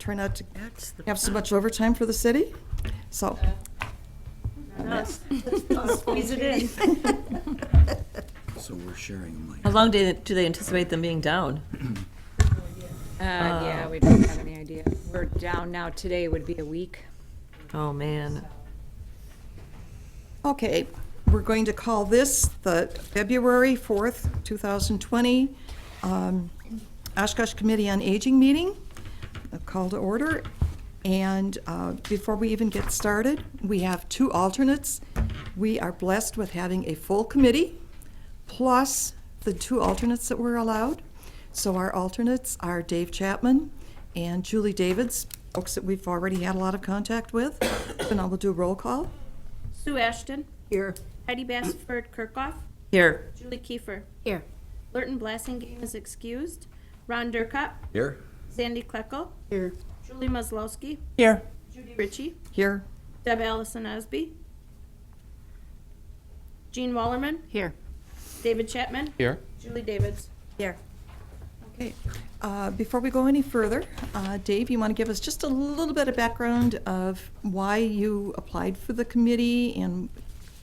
try not to have so much overtime for the city. So, Squeeze it in. So we're sharing a mic. How long do they anticipate them being down? Yeah, we don't have any idea. We're down now. Today would be a week. Oh, man. okay, we're going to call this the February 4th, 2020 Oshkosh Committee on Aging meeting. A call to order. And before we even get started, we have 2 alternates. We are blessed with having a full committee, plus the 2 alternates that were allowed. So our alternates are Dave Chapman and Julie Davids, folks that we've already had a lot of contact with. So now we'll do a roll call. Sue Ashton. Here. Heidi Bassford Kirkhoff. Here. Julie Kiefer. Here. Lurton Blassingame is excused. Ron Durkop. Here? Sandy Kleckel. Here. Julie Muslowski. Here. Judy Ritchie. Here. Deb Allison Osby. Jean Wallerman. Here. David Chapman. Here. Julie Davids. Here. Okay. Before we go any further, Dave, you want to give us just a little bit of background of why you applied for the committee and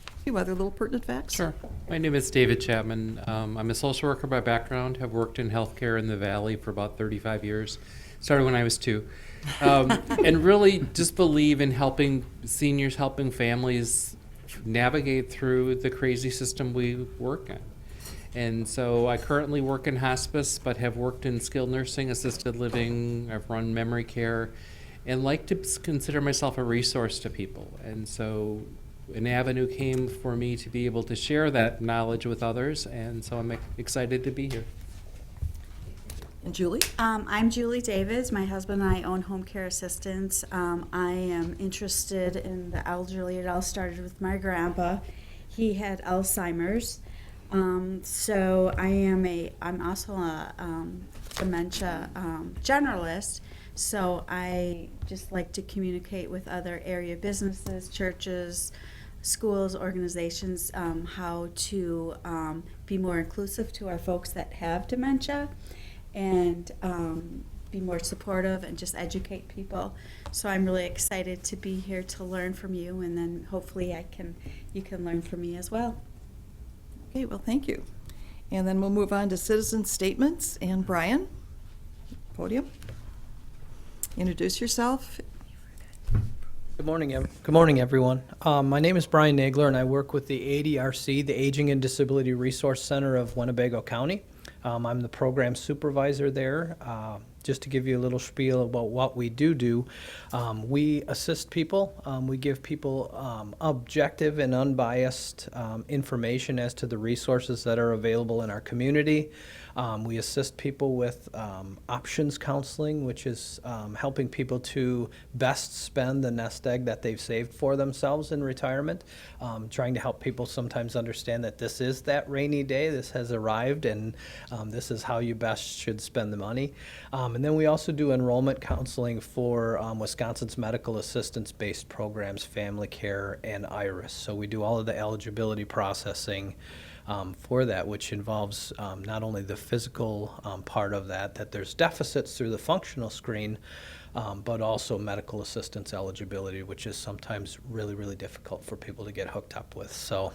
a few other little pertinent facts? Sure. My name is David Chapman. I'm a social worker by background, have worked in healthcare in the Valley for about 35 years. Started when I was 2. And really just believe in helping seniors, helping families navigate through the crazy system we work in. And so I currently work in hospice, but have worked in skilled nursing, assisted living, I've run memory care, and like to consider myself a resource to people. And so an avenue came for me to be able to share that knowledge with others, and so I'm excited to be here. And Julie? I'm Julie Davids. My husband and I own Home Care Assistance. I am interested in the elderly. It all started with my grandpa. He had Alzheimer's. So I'm also a dementia generalist. So I just like to communicate with other area businesses, churches, schools, organizations, how to be more inclusive to our folks that have dementia, and be more supportive and just educate people. So I'm really excited to be here to learn from you, and then hopefully you can learn from me as well. Okay, well, thank you. And then we'll move on to citizen statements. And Brian, podium. Introduce yourself. Good morning, everyone. My name is Brian Nagler, and I work with the ADRC, the Aging and Disability Resource Center of Winnebago County. I'm the program supervisor there. Just to give you a little spiel about what we do, we assist people. We give people objective and unbiased information as to the resources that are available in our community. We assist people with options counseling, which is helping people to best spend the nest egg that they've saved for themselves in retirement. Trying to help people sometimes understand that this is that rainy day, this has arrived, and this is how you best should spend the money. And then we also do enrollment counseling for Wisconsin's medical assistance-based programs, Family Care, and IRIS. So we do all of the eligibility processing for that, which involves not only the physical part of that there's deficits through the functional screen, but also medical assistance eligibility, which is sometimes really, really difficult for people to get hooked up with. So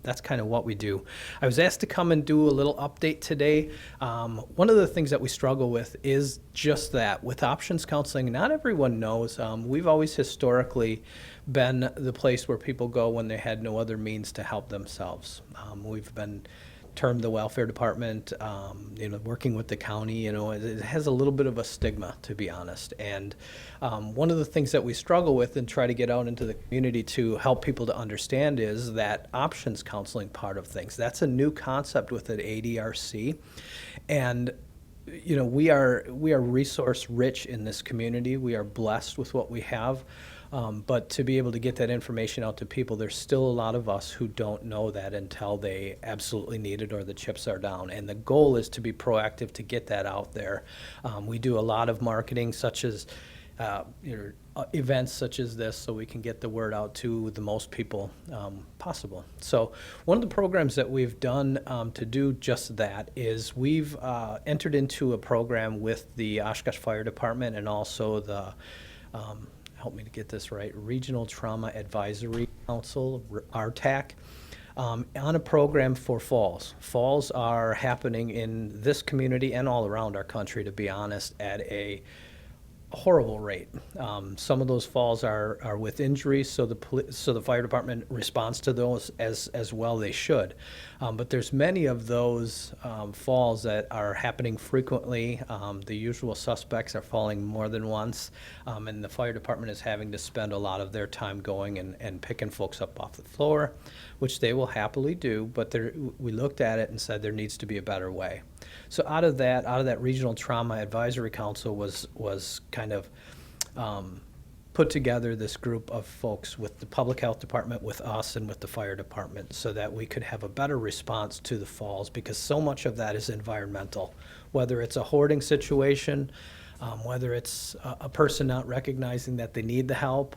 that's kind of what we do. I was asked to come and do a little update today. One of the things that we struggle with is just that. With options counseling, not everyone knows. We've always historically been the place where people go when they had no other means to help themselves. We've been termed the welfare department, working with the county, it has a little bit of a stigma, to be honest. And one of the things that we struggle with and try to get out into the community to help people to understand is that options counseling part of things. That's a new concept within ADRC. And we are resource rich in this community. We are blessed with what we have. But to be able to get that information out to people, there's still a lot of us who don't know that until they absolutely need it or the chips are down. And the goal is to be proactive to get that out there. We do a lot of marketing, such as events such as this so we can get the word out to the most people possible. So one of the programs that we've done to do just that is we've entered into a program with the Oshkosh Fire Department and also the, help me to get this right, Regional Trauma Advisory Council, RTAC, on a program for falls. Falls are happening in this community and all around our country, to be honest, at a horrible rate. Some of those falls are with injuries, so the fire department responds to those as well they should. But there's many of those falls that are happening frequently. The usual suspects are falling more than once, and the fire department is having to spend a lot of their time going and picking folks up off the floor, which they will happily do, but we looked at it and said there needs to be a better way. So out of that Regional Trauma Advisory Council was kind of put together this group of folks with the public health department, with us, and with the fire department so that we could have a better response to the falls, because so much of that is environmental, whether it's a hoarding situation, whether it's a person not recognizing that they need the help,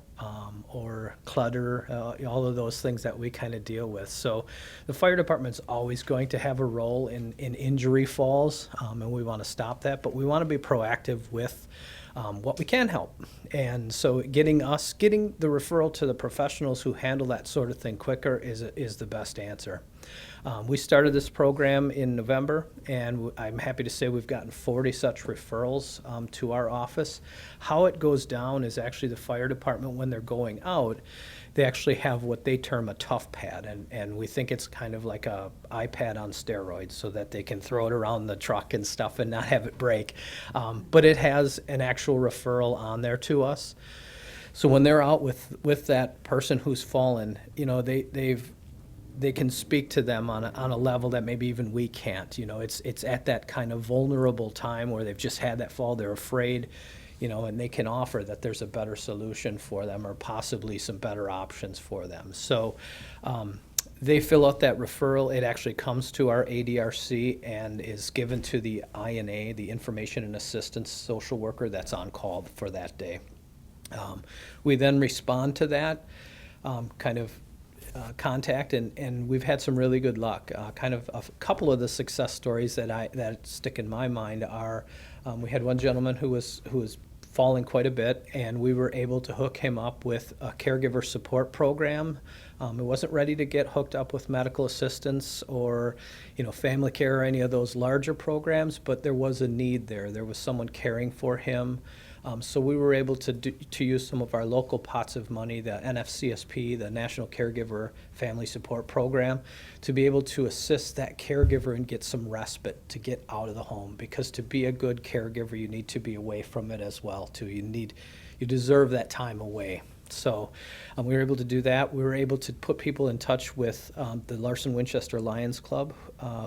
or clutter, all of those things that we kind of deal with. So the fire department's always going to have a role in injury falls, and we want to stop that, but we want to be proactive with what we can help. And so getting the referral to the professionals who handle that sort of thing quicker is the best answer. We started this program in November, and I'm happy to say we've gotten 40 such referrals to our office. How it goes down is actually the fire department, when they're going out, they actually have what they term a tough pad, and we think it's kind of like a iPad on steroids so that they can throw it around the truck and stuff and not have it break. But it has an actual referral on there to us. So when they're out with that person who's fallen, you know, they can speak to them on a level that maybe even we can't. You know, it's at that kind of vulnerable time where they've just had that fall, they're afraid, you know, and they can offer that there's a better solution for them or possibly some better options for them. So they fill out that referral. It actually comes to our ADRC and is given to the INA, the Information and Assistance Social Worker that's on call for that day. We then respond to that contact, and we've had some really good luck. Kind of a couple of the success stories that stick in my mind are, we had one gentleman who was falling quite a bit, and we were able to hook him up with a caregiver support program. It wasn't ready to get hooked up with medical assistance or, you know, family care or any of those larger programs, but there was a need there. There was someone caring for him. So we were able to use some of our local pots of money, the NFCSP, the National Caregiver Family Support Program, to be able to assist that caregiver and get some respite to get out of the home. Because to be a good caregiver, you need to be away from it as well, too. You deserve that time away. So we were able to do that. We were able to put people in touch with the Larson Winchester Lions Club,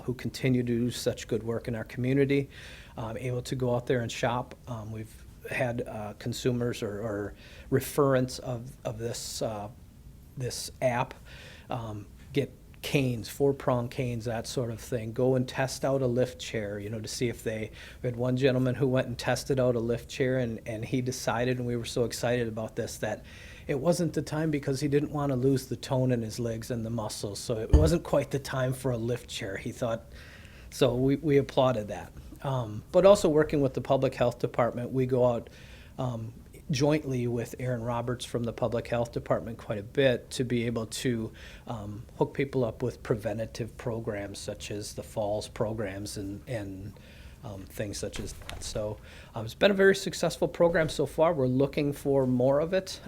who continue to do such good work in our community, able to go out there and shop. We've had consumers or referents of this app get canes, 4-prong canes, that sort of thing. Go and test out a lift chair, you know, to see if we had one gentleman who went and tested out a lift chair, and he decided, and we were so excited about this, that it wasn't the time because he didn't want to lose the tone in his legs and the muscles. So it wasn't quite the time for a lift chair, he thought. So we applauded that. But also working with the Public Health Department, we go out jointly with Aaron Roberts from the Public Health Department quite a bit to be able to hook people up with preventative programs such as the falls programs and things such as that. So it's been a very successful program so far. We're looking for more of it.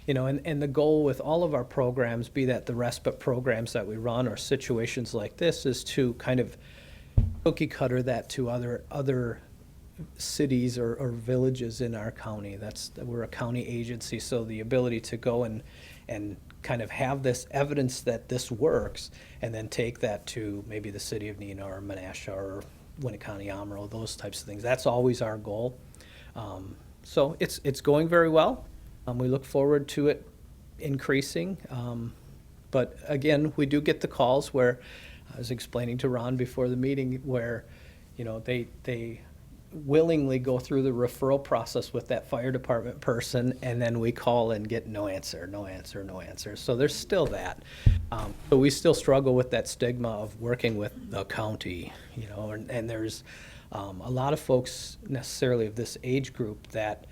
You know, and the goal with all of our programs, be that the respite programs that we run or situations like this, is to kind of cookie cutter that to other cities or villages in our county. We're a county agency, so the ability to go and kind of have this evidence that this works, and then take that to maybe the city of Neenah or Menasha or Winneconne, Amarillo, those types of things. That's always our goal. So it's going very well. We look forward to it increasing. But again, we do get the calls where I was explaining to Ron before the meeting where, you know, they willingly go through the referral process with that fire department person, and then we call and get no answer, no answer, no answer. So there's still that. But we still struggle with that stigma of working with the county, you know, and there's a lot of folks necessarily of this age group that,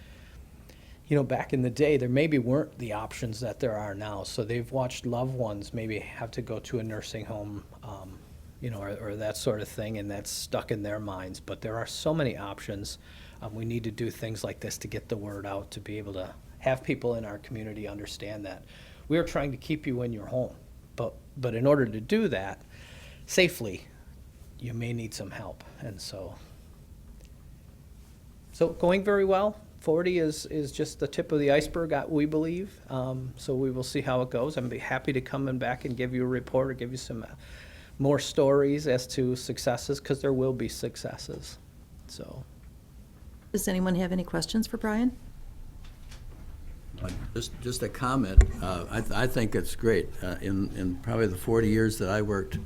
you know, back in the day, there maybe weren't the options that there are now. So they've watched loved ones maybe have to go to a nursing home, you know, or that sort of thing, and that's stuck in their minds. But there are so many options. We need to do things like this to get the word out, to be able to have people in our community understand that we are trying to keep you in your home. But in order to do that safely, you may need some help. And so going very well. 40 is just the tip of the iceberg, we believe. So we will see how it goes. I'd be happy to come in back and give you a report or give you some more stories as to successes, because there will be successes. So, Does anyone have any questions for Brian? Just a comment. I think it's great. In probably the 40 years that I worked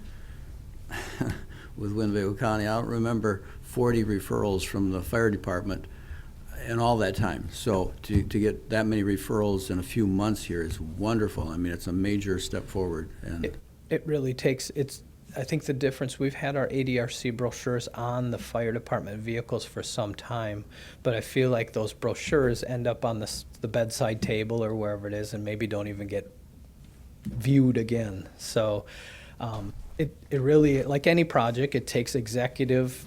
with Winnebago County, I don't remember 40 referrals from the fire department in all that time. So to get that many referrals in a few months here is wonderful. I mean, it's a major step forward. And it really takes, I think the difference, we've had our ADRC brochures on the fire department vehicles for some time, but I feel like those brochures end up on the bedside table or wherever it is, and maybe don't even get viewed again. So it really, like any project, it takes executive,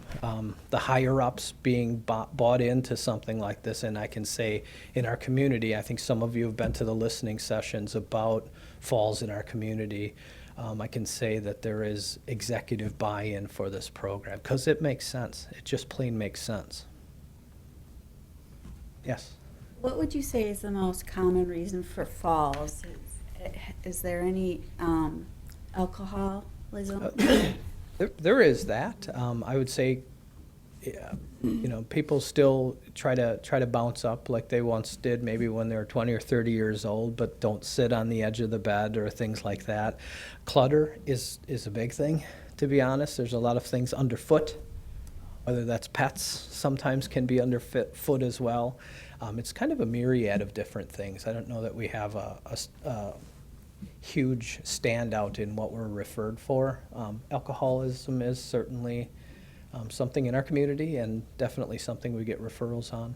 the higher-ups being bought into something like this. And I can say in our community, I think some of you have been to the listening sessions about falls in our community. I can say that there is executive buy-in for this program because it makes sense. It just plain makes sense. Yes? What would you say is the most common reason for falls? Is there any alcoholism? There is that. I would say, you know, people still try to bounce up like they once did, maybe when they were 20 or 30 years old, but don't sit on the edge of the bed or things like that. Clutter is a big thing, to be honest. There's a lot of things underfoot, whether that's pets, sometimes can be underfoot as well. It's kind of a myriad of different things. I don't know that we have a huge standout in what we're referred for. Alcoholism is certainly something in our community, and definitely something we get referrals on,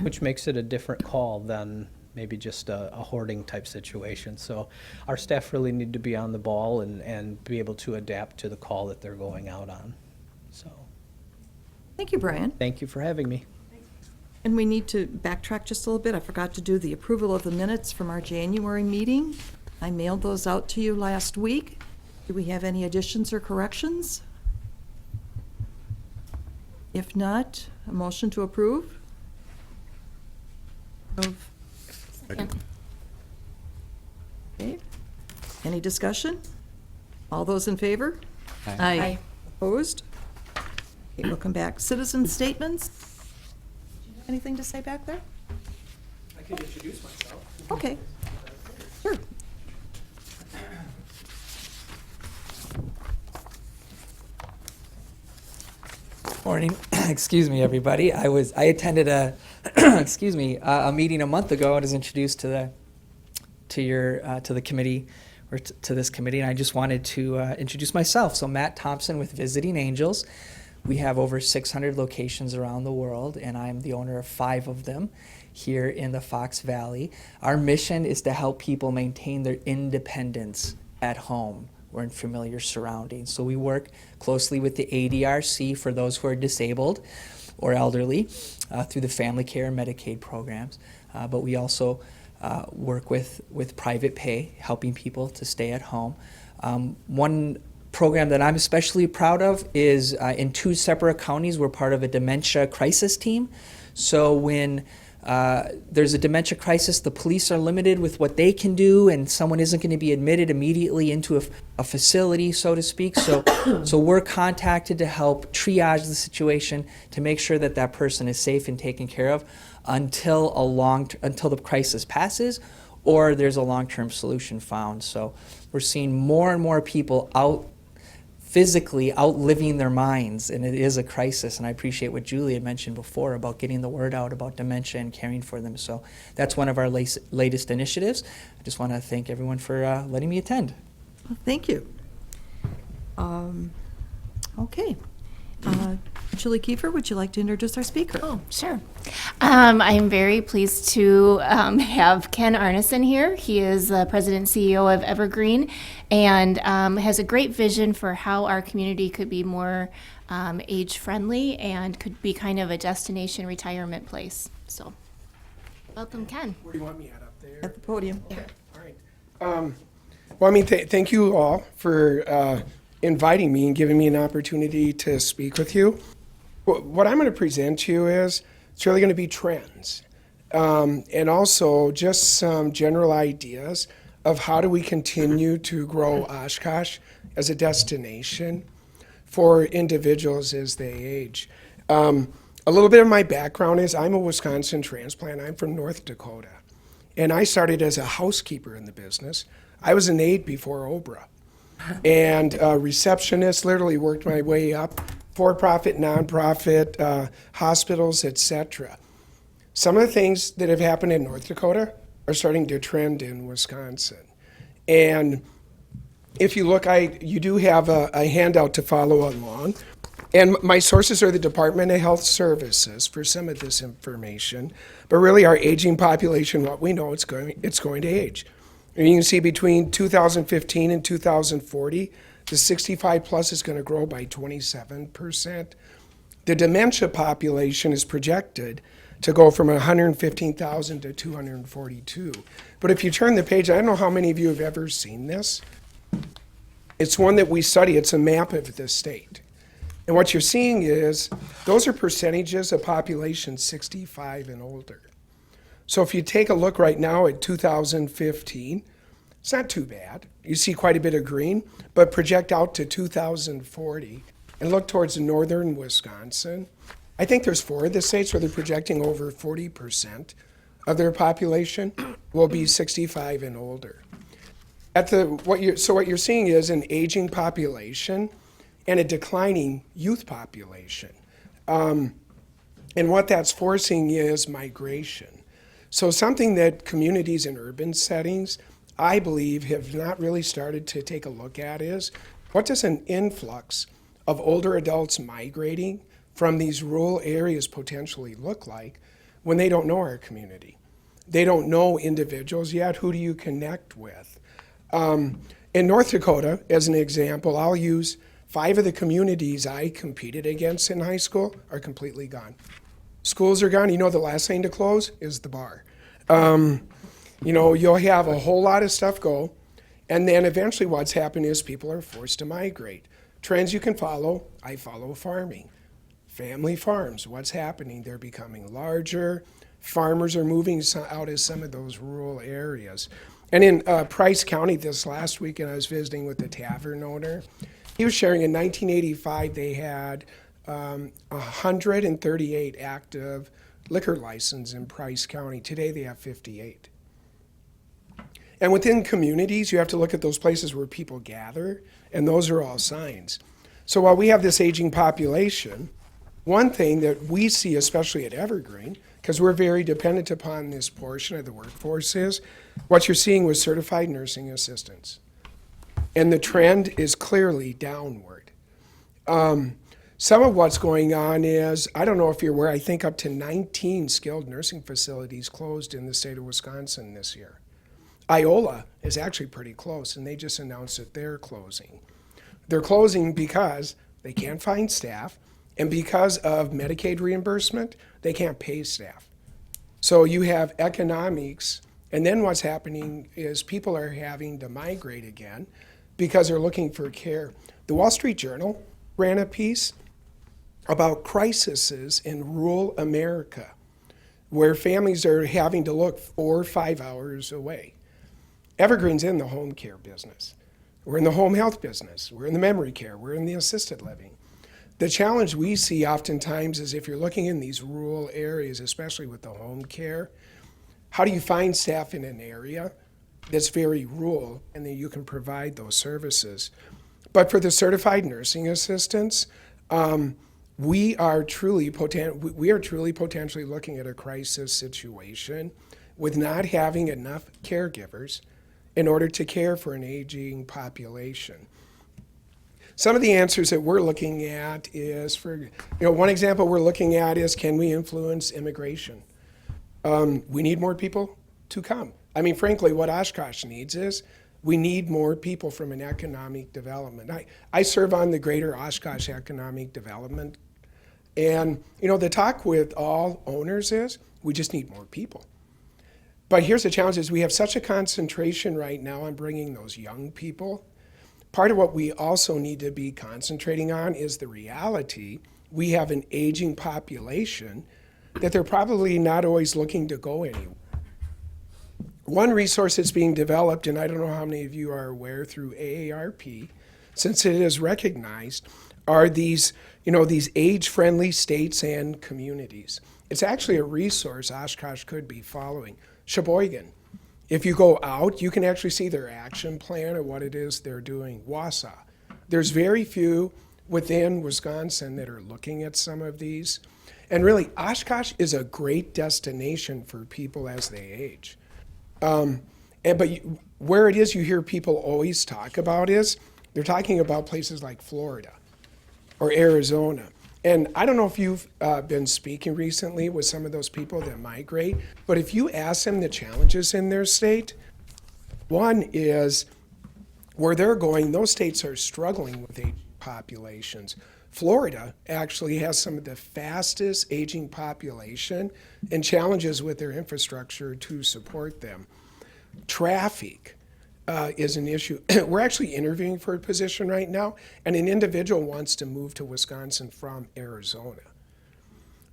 which makes it a different call than maybe just a hoarding type situation. So our staff really need to be on the ball and be able to adapt to the call that they're going out on. So Thank you, Brian. thank you for having me. And we need to backtrack just a little bit. I forgot to do the approval of the minutes from our January meeting. I mailed those out to you last week. Do we have any additions or corrections? If not, a motion to approve? Okay. Any discussion? All those in favor? Aye. Opposed? Okay, we'll come back. Citizen statements? Anything to say back there? I can introduce myself. Okay. Sure. Morning. Excuse me, everybody. I attended a excuse me a meeting a month ago. I was introduced to the committee or to this committee, and I just wanted to introduce myself. So Matt Thompson with Visiting Angels. We have over 600 locations around the world, and I'm the owner of 5 of them here in the Fox Valley. Our mission is to help people maintain their independence at home or in familiar surroundings. So we work closely with the ADRC for those who are disabled or elderly through the family care and Medicaid programs. But we also work with private pay, helping people to stay at home. One program that I'm especially proud of is in 2 separate counties, we're part of a dementia crisis team. So when there's a dementia crisis, the police are limited with what they can do, and someone isn't going to be admitted immediately into a facility, so to speak. So we're contacted to help triage the situation to make sure that that person is safe and taken care of until the crisis passes or there's a long-term solution found. So we're seeing more and more people out physically outliving their minds, and it is a crisis. And I appreciate what Julie had mentioned before about getting the word out about dementia and caring for them. So that's one of our latest initiatives. I just want to thank everyone for letting me attend. Well, thank you. Okay. Julie Kiefer, would you like to introduce our speaker? Oh, sure. I am very pleased to have Ken Arneson here. He is the president and CEO of Evergreen and has a great vision for how our community could be more age-friendly and could be kind of a destination retirement place. So, welcome, Ken. Where do you want me at, up there? At the podium. Okay, all right. Well, I mean, thank you all for inviting me and giving me an opportunity to speak with you. What I'm going to present to you is, it's really going to be trends, and also just some general ideas of how do we continue to grow Oshkosh as a destination for individuals as they age. A little bit of my background is I'm a Wisconsin transplant. I'm from North Dakota, and I started as a housekeeper in the business. I was an aide before Obra, and receptionist, literally worked my way up, for-profit, nonprofit, hospitals, etc. Some of the things that have happened in North Dakota are starting to trend in Wisconsin. And if you look, you do have a handout to follow along. And my sources are the Department of Health Services for some of this information. But really our aging population, what we know, it's going to age. And you can see between 2015 and 2040, the 65 plus is going to grow by 27%. The dementia population is projected to go from 115,000 to 242. But if you turn the page, I don't know how many of you have ever seen this. It's one that we study. It's a map of the state. And what you're seeing is those are percentages of population 65 and older. So if you take a look right now at 2015, it's not too bad. You see quite a bit of green, but project out to 2040 and look towards northern Wisconsin. I think there's 4 of the states where they're projecting over 40% of their population will be 65 and older. What you're seeing is an aging population and a declining youth population. And what that's forcing is migration. So something that communities in urban settings, I believe, have not really started to take a look at is, what does an influx of older adults migrating from these rural areas potentially look like when they don't know our community? They don't know individuals yet. Who do you connect with? In North Dakota, as an example, I'll use 5 of the communities I competed against in high school are completely gone. Schools are gone. You know, the last thing to close is the bar. You know, you'll have a whole lot of stuff go, and then eventually what's happened is people are forced to migrate. Trends you can follow, I follow farming. Family farms, what's happening? They're becoming larger. Farmers are moving out of some of those rural areas. And in Price County this last weekend, I was visiting with the tavern owner. He was sharing in 1985 they had 138 active liquor licenses in Price County. Today they have 58. And within communities, you have to look at those places where people gather, and those are all signs. So while we have this aging population, one thing that we see, especially at Evergreen, because we're very dependent upon this portion of the workforce, is what you're seeing with certified nursing assistants. And the trend is clearly downward. Some of what's going on is, I don't know if you're aware, I think up to 19 skilled nursing facilities closed in the state of Wisconsin this year. Iola is actually pretty close, and they just announced that they're closing. They're closing because they can't find staff, and because of Medicaid reimbursement, they can't pay staff. So you have economics, and then what's happening is people are having to migrate again because they're looking for care. The Wall Street Journal ran a piece about crises in rural America where families are having to look 4 or 5 hours away. Evergreen's in the home care business. We're in the home health business. We're in the memory care. We're in the assisted living. The challenge we see oftentimes is if you're looking in these rural areas, especially with the home care, how do you find staff in an area that's very rural and then you can provide those services? But for the certified nursing assistants, we are truly potentially looking at a crisis situation with not having enough caregivers in order to care for an aging population. Some of the answers that we're looking at is, one example we're looking at is, can we influence immigration? We need more people to come. I mean, frankly, what Oshkosh needs is, we need more people from an economic development. I serve on the Greater Oshkosh Economic Development, and the talk with all owners is, we just need more people. But here's the challenge is we have such a concentration right now on bringing those young people. Part of what we also need to be concentrating on is the reality we have an aging population that they're probably not always looking to go anywhere. One resource that's being developed, and I don't know how many of you are aware through AARP, since it is recognized, are these age-friendly states and communities. It's actually a resource Oshkosh could be following. Sheboygan, if you go out, you can actually see their action plan of what it is they're doing. Wausau, there's very few within Wisconsin that are looking at some of these. And really, Oshkosh is a great destination for people as they age. Where it is you hear people always talk about is, they're talking about places like Florida or Arizona. And I don't know if you've been speaking recently with some of those people that migrate, but if you ask them the challenges in their state, one is where they're going, those states are struggling with aging populations. Florida actually has some of the fastest aging population and challenges with their infrastructure to support them. Traffic is an issue. We're actually interviewing for a position right now, and an individual wants to move to Wisconsin from Arizona.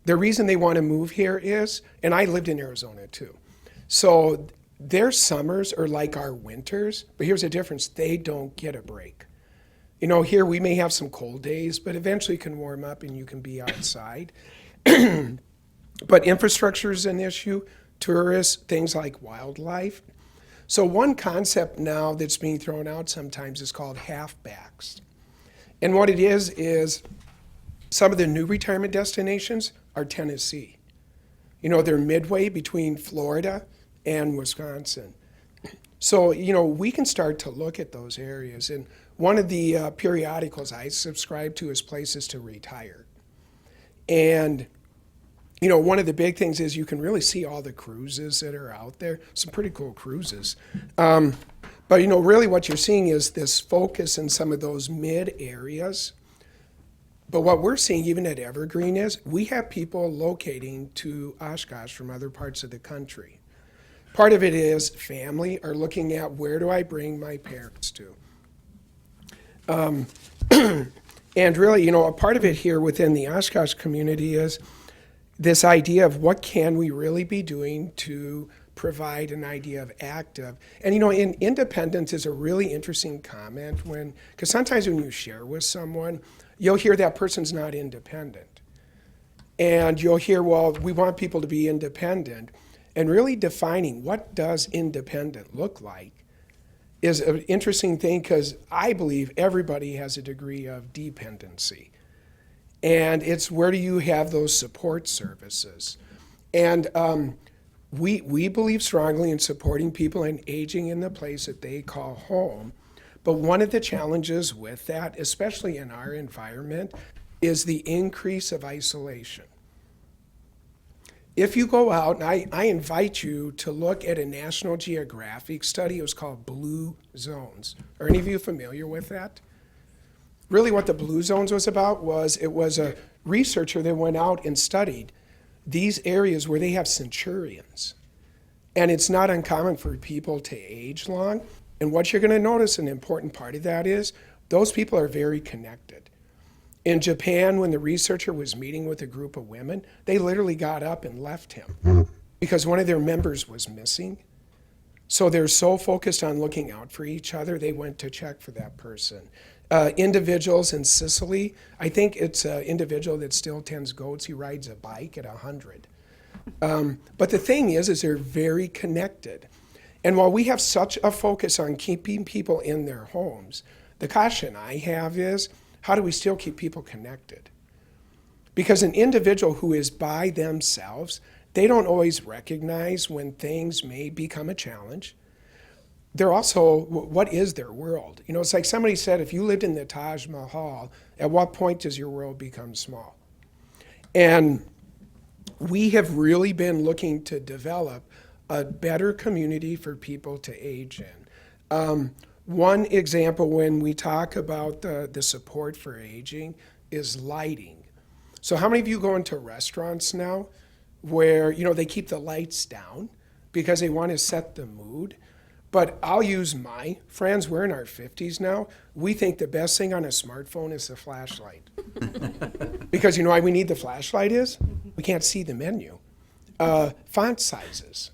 The reason they want to move here is, and I lived in Arizona too, so their summers are like our winters, but here's the difference, they don't get a break. Here we may have some cold days, but eventually it can warm up and you can be outside. But infrastructure is an issue, tourists, things like wildlife. So one concept now that's being thrown out sometimes is called halfbacks. And what it is some of the new retirement destinations are Tennessee. They're midway between Florida and Wisconsin. So, we can start to look at those areas. And one of the periodicals I subscribe to is Places to Retire. And one of the big things is you can really see all the cruises that are out there. Some pretty cool cruises. But really what you're seeing is this focus in some of those mid areas. But what we're seeing even at Evergreen is we have people locating to Oshkosh from other parts of the country. Part of it is family are looking at, where do I bring my parents to? And really, a part of it here within the Oshkosh community is this idea of what can we really be doing to provide an idea of active. And in independence is a really interesting comment because sometimes when you share with someone, you'll hear that person's not independent. And you'll hear, well, we want people to be independent. And really defining what does independent look like is an interesting thing because I believe everybody has a degree of dependency. And it's where do you have those support services? And we believe strongly in supporting people and aging in the place that they call home. But one of the challenges with that, especially in our environment, is the increase of isolation. If you go out, and I invite you to look at a National Geographic study, it was called Blue Zones. Are any of you familiar with that? Really what the Blue Zones was about was it was a researcher that went out and studied these areas where they have centurions. And it's not uncommon for people to age long. And what you're going to notice, an important part of that is those people are very connected. In Japan, when the researcher was meeting with a group of women, they literally got up and left him because one of their members was missing. So they're so focused on looking out for each other, they went to check for that person. Individuals in Sicily, I think it's an individual that still tends goats. He rides a bike at 100. But the thing is they're very connected. And while we have such a focus on keeping people in their homes, The caution I have is, how do we still keep people connected? Because an individual who is by themselves, they don't always recognize when things may become a challenge. They're also, what is their world? You know, it's like somebody said, if you lived in the Taj Mahal, at what point does your world become small? And we have really been looking to develop a better community for people to age in. One example when we talk about the support for aging is lighting. So how many of you go into restaurants now where, you know, they keep the lights down because they want to set the mood? But I'll use my friends, we're in our 50s now, we think the best thing on a smartphone is the flashlight. Because you know why we need the flashlight is? We can't see the menu. Font sizes,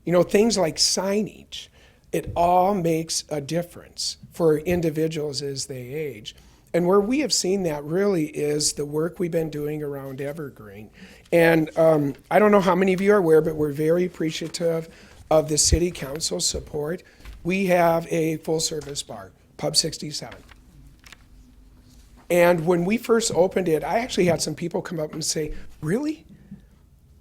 you know, things like signage. It all makes a difference for individuals as they age. And where we have seen that really is the work we've been doing around Evergreen. And I don't know how many of you are aware, but we're very appreciative of the city council support. We have a full-service bar, Pub 67. And when we first opened it, I actually had some people come up and say, really?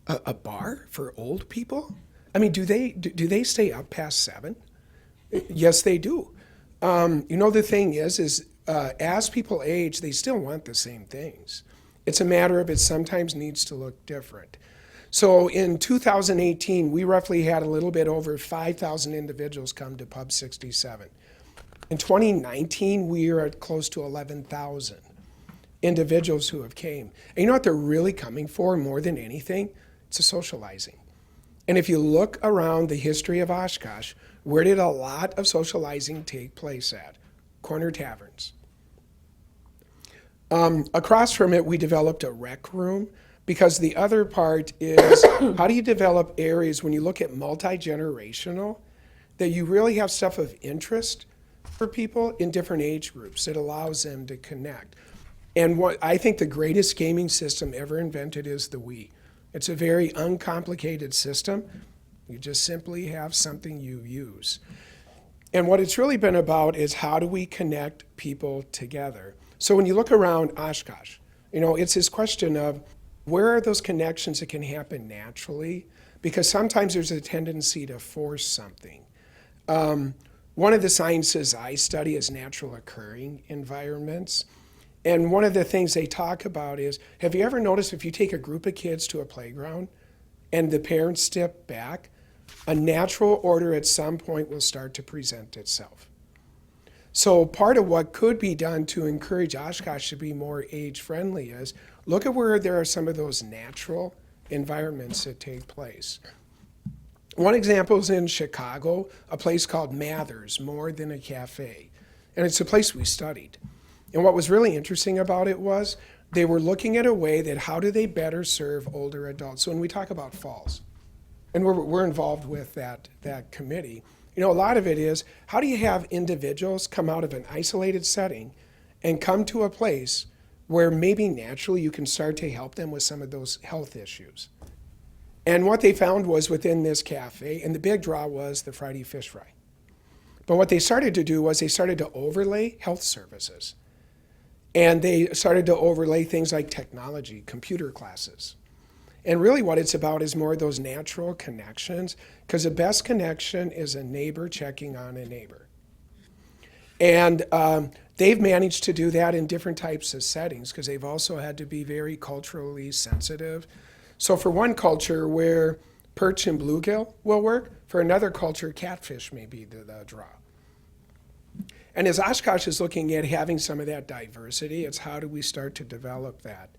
A bar for old people? I mean, do they stay up past 7? Yes, they do. You know, the thing is as people age, they still want the same things. It's a matter of it sometimes needs to look different. So in 2018, we roughly had a little bit over 5,000 individuals come to Pub 67. In 2019, we are at close to 11,000 individuals who have came. And you know what they're really coming for more than anything? It's a socializing. And if you look around the history of Oshkosh, where did a lot of socializing take place at? Corner taverns. Across from it, we developed a rec room, because the other part is how do you develop areas when you look at multi-generational that you really have stuff of interest for people in different age groups that allows them to connect. And what I think the greatest gaming system ever invented is the Wii. It's a very uncomplicated system. You just simply have something you use. And what it's really been about is how do we connect people together? So when you look around Oshkosh, you know, it's this question of where are those connections that can happen naturally? Because sometimes there's a tendency to force something. One of the sciences I study is natural occurring environments. And one of the things they talk about is, have you ever noticed if you take a group of kids to a playground and the parents step back, a natural order at some point will start to present itself. So part of what could be done to encourage Oshkosh to be more age-friendly is, look at where there are some of those natural environments that take place. One example is in Chicago, a place called Mather's, More Than a Cafe. And it's a place we studied. And what was really interesting about it was they were looking at a way that how do they better serve older adults. So when we talk about falls, and we're involved with that committee, you know, a lot of it is how do you have individuals come out of an isolated setting and come to a place where maybe naturally you can start to help them with some of those health issues. And what they found was within this cafe, and the big draw was the Friday fish fry. But what they started to do was they started to overlay health services. And they started to overlay things like technology, computer classes. And really what it's about is more of those natural connections, because the best connection is a neighbor checking on a neighbor. And they've managed to do that in different types of settings, because they've also had to be very culturally sensitive. So for one culture where perch and bluegill will work, for another culture, catfish may be the draw. And as Oshkosh is looking at having some of that diversity, it's how do we start to develop that?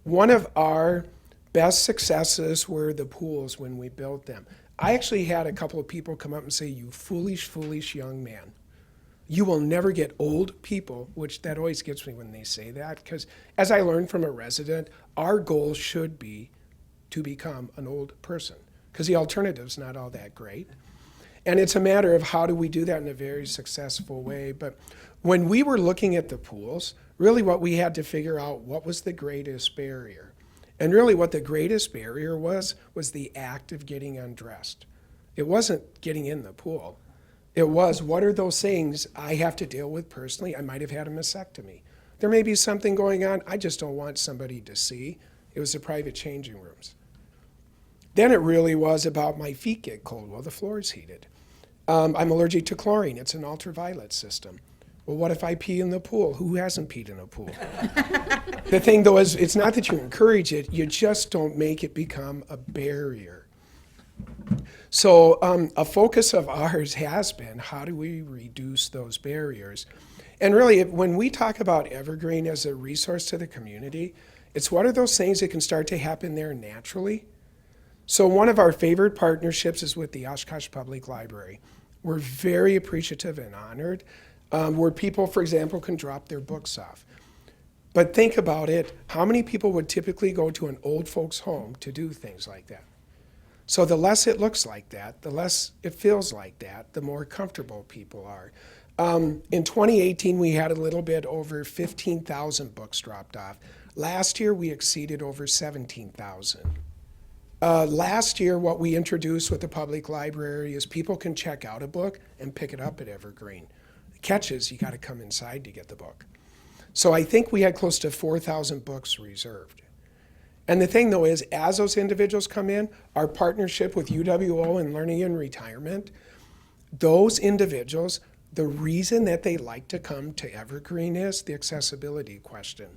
One of our best successes were the pools when we built them. I actually had a couple of people come up and say, you foolish, foolish young man. You will never get old people, which that always gets me when they say that, because as I learned from a resident, our goal should be to become an old person, because the alternative's not all that great. And it's a matter of how do we do that in a very successful way. But when we were looking at the pools, really what we had to figure out what was the greatest barrier. And really what the greatest barrier was the act of getting undressed. It wasn't getting in the pool. It was, what are those things I have to deal with personally? I might have had a mastectomy. There may be something going on I just don't want somebody to see. It was the private changing rooms. Then it really was about my feet get cold. Well, the floor's heated. I'm allergic to chlorine. It's an ultraviolet system. Well, what if I pee in the pool? Who hasn't peed in a pool? The thing, though, is it's not that you encourage it. You just don't make it become a barrier. So a focus of ours has been, how do we reduce those barriers? And really, when we talk about Evergreen as a resource to the community, it's what are those things that can start to happen there naturally? So one of our favorite partnerships is with the Oshkosh Public Library. We're very appreciative and honored, where people, for example, can drop their books off. But think about it, how many people would typically go to an old folks' home to do things like that? So the less it looks like that, the less it feels like that, the more comfortable people are. In 2018, we had a little bit over 15,000 books dropped off. Last year, we exceeded over 17,000. Last year, what we introduced with the public library is people can check out a book and pick it up at Evergreen. The catch is you got to come inside to get the book. So I think we had close to 4,000 books reserved. And the thing, though, is as those individuals come in, our partnership with UWO and Learning and Retirement, those individuals, the reason that they like to come to Evergreen is the accessibility question.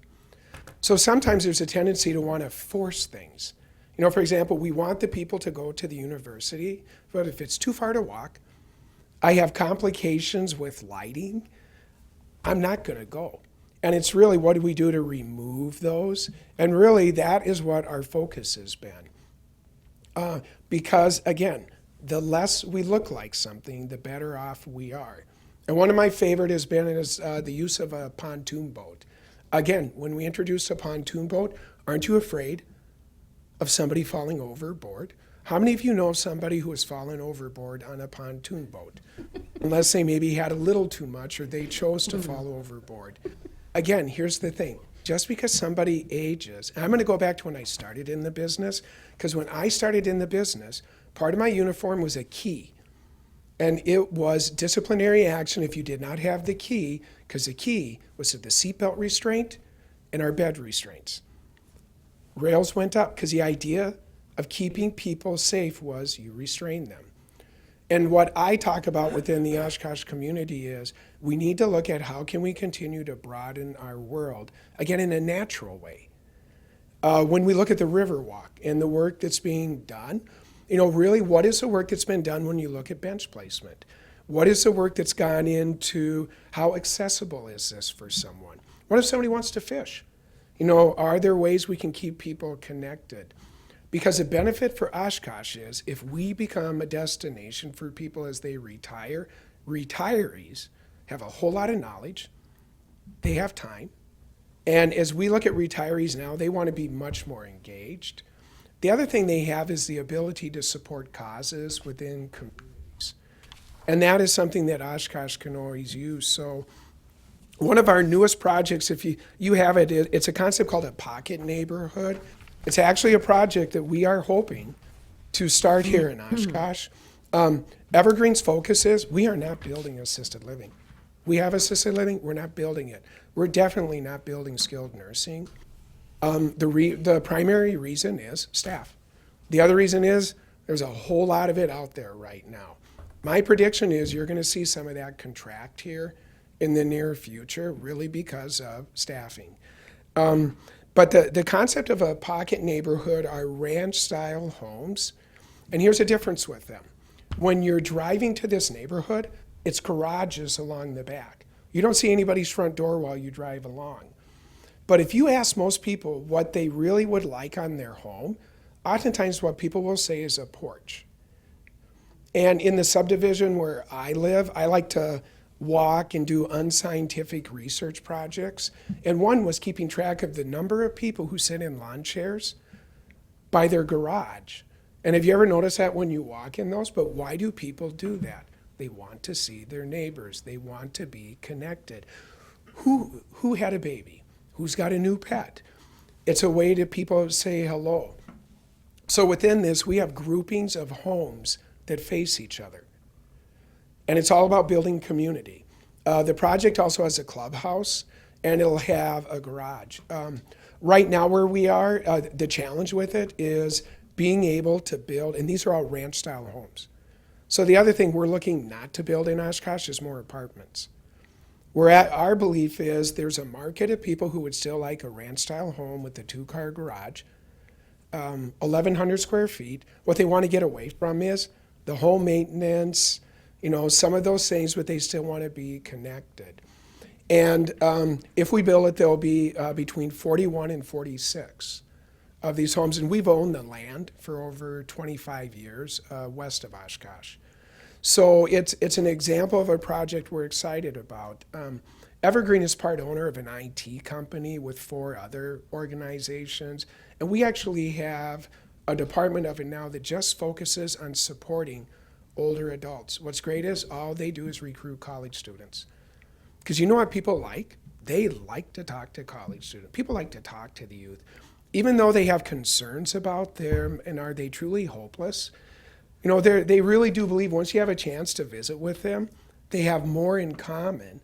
So sometimes there's a tendency to want to force things. You know, for example, we want the people to go to the university, but if it's too far to walk, I have complications with lighting, I'm not going to go. And it's really, what do we do to remove those? And really, that is what our focus has been. Because, again, the less we look like something, the better off we are. And one of my favorite has been the use of a pontoon boat. Again, when we introduce a pontoon boat, aren't you afraid of somebody falling overboard? How many of you know somebody who has fallen overboard on a pontoon boat? Unless they maybe had a little too much or they chose to fall overboard. Again, here's the thing. Just because somebody ages, and I'm going to go back to when I started in the business, because when I started in the business, part of my uniform was a key. And it was disciplinary action if you did not have the key, because the key was the seatbelt restraint and our bed restraints. Rails went up because the idea of keeping people safe was you restrain them. And what I talk about within the Oshkosh community is we need to look at how can we continue to broaden our world, again, in a natural way. When we look at the Riverwalk and the work that's being done, you know, really, what is the work that's been done when you look at bench placement? What is the work that's gone into how accessible is this for someone? What if somebody wants to fish? You know, are there ways we can keep people connected? Because the benefit for Oshkosh is if we become a destination for people as they retire, retirees have a whole lot of knowledge, they have time, and as we look at retirees now, they want to be much more engaged. The other thing they have is the ability to support causes within communities. And that is something that Oshkosh can always use. So one of our newest projects, if you have it, it's a concept called a pocket neighborhood. It's actually a project that we are hoping to start here in Oshkosh. Evergreen's focus is we are not building assisted living. We have assisted living, we're not building it. We're definitely not building skilled nursing. The primary reason is staff. The other reason is there's a whole lot of it out there right now. My prediction is you're going to see some of that contract here in the near future, really because of staffing. But the concept of a pocket neighborhood are ranch-style homes, and here's the difference with them. When you're driving to this neighborhood, it's garages along the back. You don't see anybody's front door while you drive along. But if you ask most people what they really would like on their home, oftentimes what people will say is a porch. And in the subdivision where I live, I like to walk and do unscientific research projects. And one was keeping track of the number of people who sit in lawn chairs by their garage. And have you ever noticed that when you walk in those? But why do people do that? They want to see their neighbors. They want to be connected. Who had a baby? Who's got a new pet? It's a way to people say hello. So within this, we have groupings of homes that face each other. And it's all about building community. The project also has a clubhouse, and it'll have a garage. Right now where we are, the challenge with it is being able to build, and these are all ranch-style homes. So the other thing we're looking not to build in Oshkosh is more apartments. Our belief is there's a market of people who would still like a ranch-style home with a 2-car garage, 1,100 square feet. What they want to get away from is the home maintenance, some of those things, but they still want to be connected. And if we build it, there'll be between 41 and 46 of these homes. And we've owned the land for over 25 years west of Oshkosh. So it's an example of a project we're excited about. Evergreen is part owner of an IT company with 4 other organizations. And we actually have a department of it now that just focuses on supporting older adults. What's great is all they do is recruit college students. Because you know what people like? They like to talk to college students. People like to talk to the youth. Even though they have concerns about them and are they truly hopeless, they really do believe once you have a chance to visit with them, they have more in common,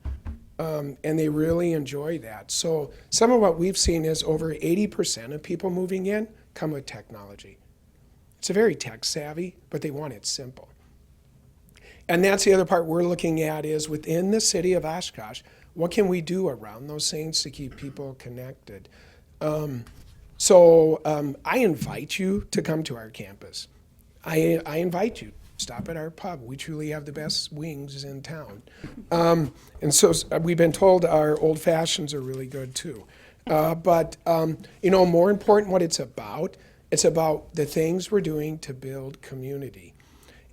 and they really enjoy that. So some of what we've seen is over 80% of people moving in come with technology. It's a very tech savvy, but they want it simple. And that's the other part we're looking at is within the city of Oshkosh, what can we do around those things to keep people connected? So I invite you to come to our campus. I invite you. Stop at our pub. We truly have the best wings in town. And so we've been told our old fashions are really good too. But more important what it's about the things we're doing to build community.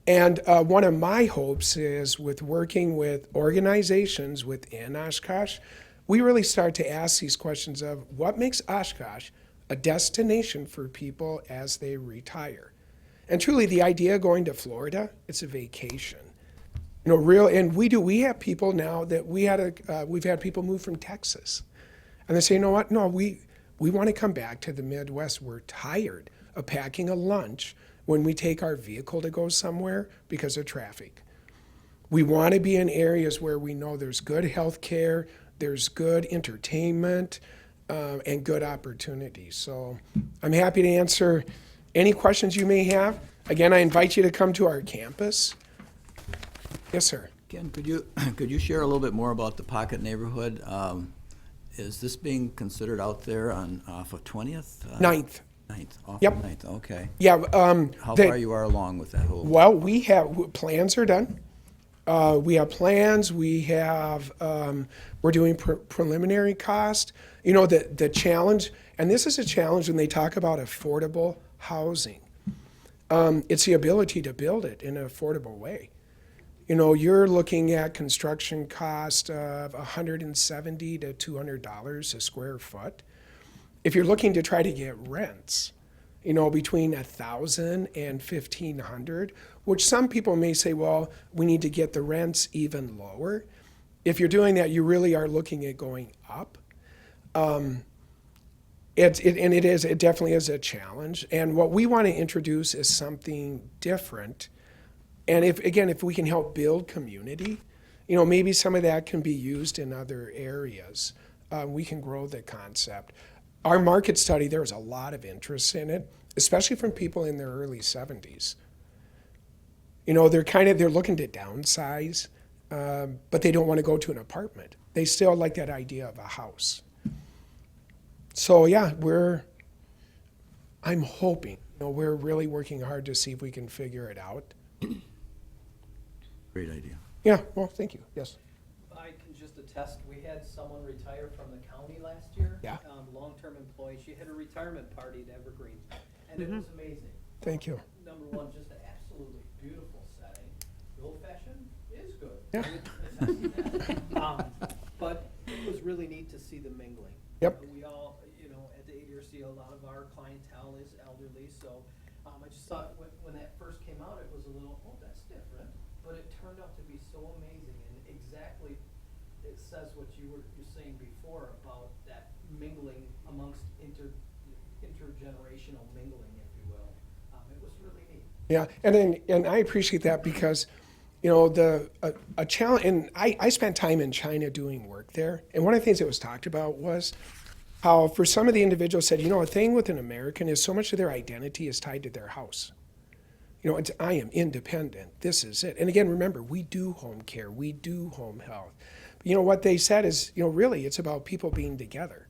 And one of my hopes is with working with organizations within Oshkosh, we really start to ask these questions of what makes Oshkosh a destination for people as they retire. And truly the idea of going to Florida, it's a vacation. And we have people now that we've had people move from Texas. And they say, you know what, no, we want to come back to the Midwest. We're tired of packing a lunch when we take our vehicle to go somewhere because of traffic. We want to be in areas where we know there's good health care, there's good entertainment, and good opportunities. So I'm happy to answer any questions you may have. Again, I invite you to come to our campus. Yes, sir. Ken, could you share a little bit more about the Pocket neighborhood? Is this being considered out there off of 20th? 9th. 9th, off Yep. of 9th, okay. Yeah. How far you are along with that whole? Well, we have, plans are done. We have plans, we're doing preliminary cost. The challenge, and this is a challenge when they talk about affordable housing. It's the ability to build it in an affordable way. You're looking at construction cost of $170 to $200 a square foot. If you're looking to try to get rents, between $1,000 and $1,500, which some people may say, well, we need to get the rents even lower. If you're doing that, you really are looking at going up. It definitely is a challenge. And what we want to introduce is something different. And if we can help build community, maybe some of that can be used in other areas. We can grow the concept. Our market study, there was a lot of interest in it, especially from people in their early 70s. They're looking to downsize, but they don't want to go to an apartment. They still like that idea of a house. So yeah, I'm hoping, we're really working hard to see if we can figure it out. Great idea. Yeah, well, thank you, yes. I can just attest, we had someone retire from the county last year. Yeah. Long-term employee. She had a retirement party at Evergreen, and it was amazing. Thank you. Number one, just an absolutely beautiful setting. The old-fashioned is good. Yeah. But it was really neat to see the mingling. Yep. We all, at the ADRC, a lot of our clientele is elderly, so I just thought when that first came out, it was a little, that's different. But it turned out to be so amazing, and exactly it says what you were saying before about that mingling amongst intergenerational mingling, if you will. It was really neat. Yeah, and I appreciate that because, you know, a challenge, and I spent time in China doing work there, and one of the things that was talked about was how for some of the individuals said, you know, a thing with an American is so much of their identity is tied to their house. You know, I am independent, this is it. And again, remember, we do home care, we do home health. But, you know, what they said is, you know, really it's about people being together.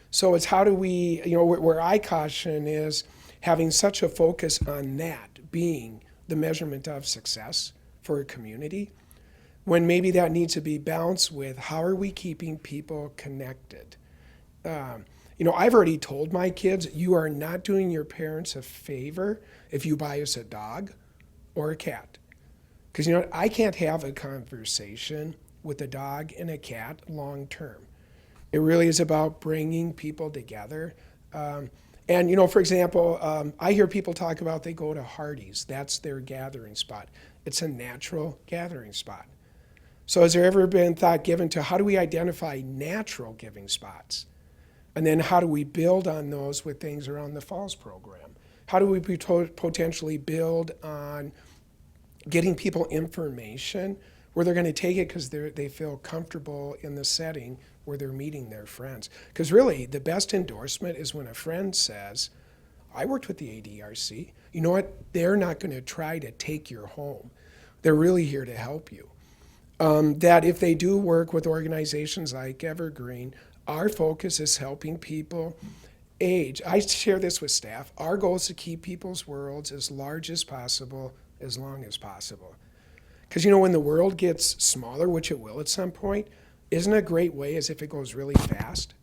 So it's how do we, you know, where I caution is having such a focus on that being the measurement of success for a community, when maybe that needs to be balanced with how are we keeping people connected. You know, I've already told my kids, you are not doing your parents a favor if you buy us a dog or a cat. Because, you know, I can't have a conversation with a dog and a cat long term. It really is about bringing people together. And, you know, for example, I hear people talk about they go to Hardee's. That's their gathering spot. It's a natural gathering spot. So has there ever been thought given to how do we identify natural giving spots? And then how do we build on those with things around the Falls program? How do we potentially build on getting people information where they're going to take it because they feel comfortable in the setting where they're meeting their friends? Because really, the best endorsement is when a friend says, I worked with the ADRC. You know what? They're not going to try to take your home. They're really here to help you. That if they do work with organizations like Evergreen, our focus is helping people age. I share this with staff. Our goal is to keep people's worlds as large as possible, as long as possible. Because, you know, when the world gets smaller, which it will at some point, isn't a great way as if it goes really fast?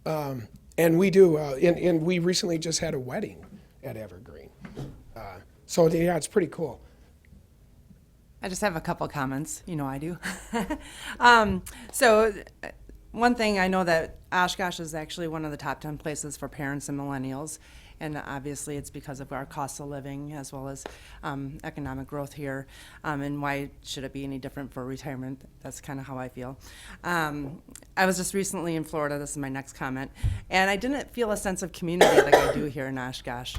And we do, and we recently just had a wedding at Evergreen. So, yeah, it's pretty cool. I just have a couple comments. You know I do. So one thing, I know that Oshkosh is actually one of the top 10 places for parents and millennials. And obviously it's because of our cost of living as well as economic growth here. And why should it be any different for retirement? That's kind of how I feel. I was just recently in Florida. This is my next comment. And I didn't feel a sense of community like I do here in Oshkosh.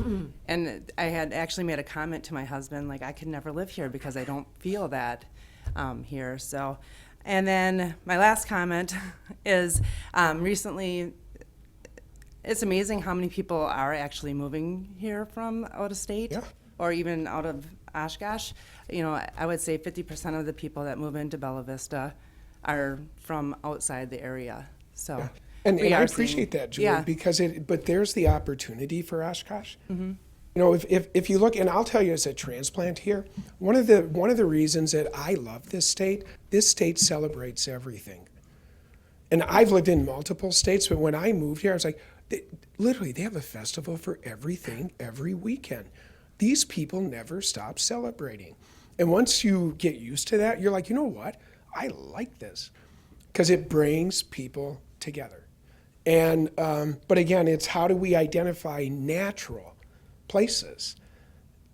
And I had actually made a comment to my husband, like, I could never live here because I don't feel that here. So, and then my last comment is recently, it's amazing how many people are actually moving here from out of state or even out of Oshkosh. You know, I would say 50% of the people that move into Bella Vista are from outside the area. So, and I appreciate that, Julie, because but there's the opportunity for Oshkosh. You know, if you look, and I'll tell you as a transplant here, one of the reasons that I love this state celebrates everything. And I've lived in multiple states, but when I moved here, I was like, literally, they have a festival for everything every weekend. These people never stop celebrating. And once you get used to that, you're like, you know what? I like this because it brings people together. And but again, it's how do we identify natural places,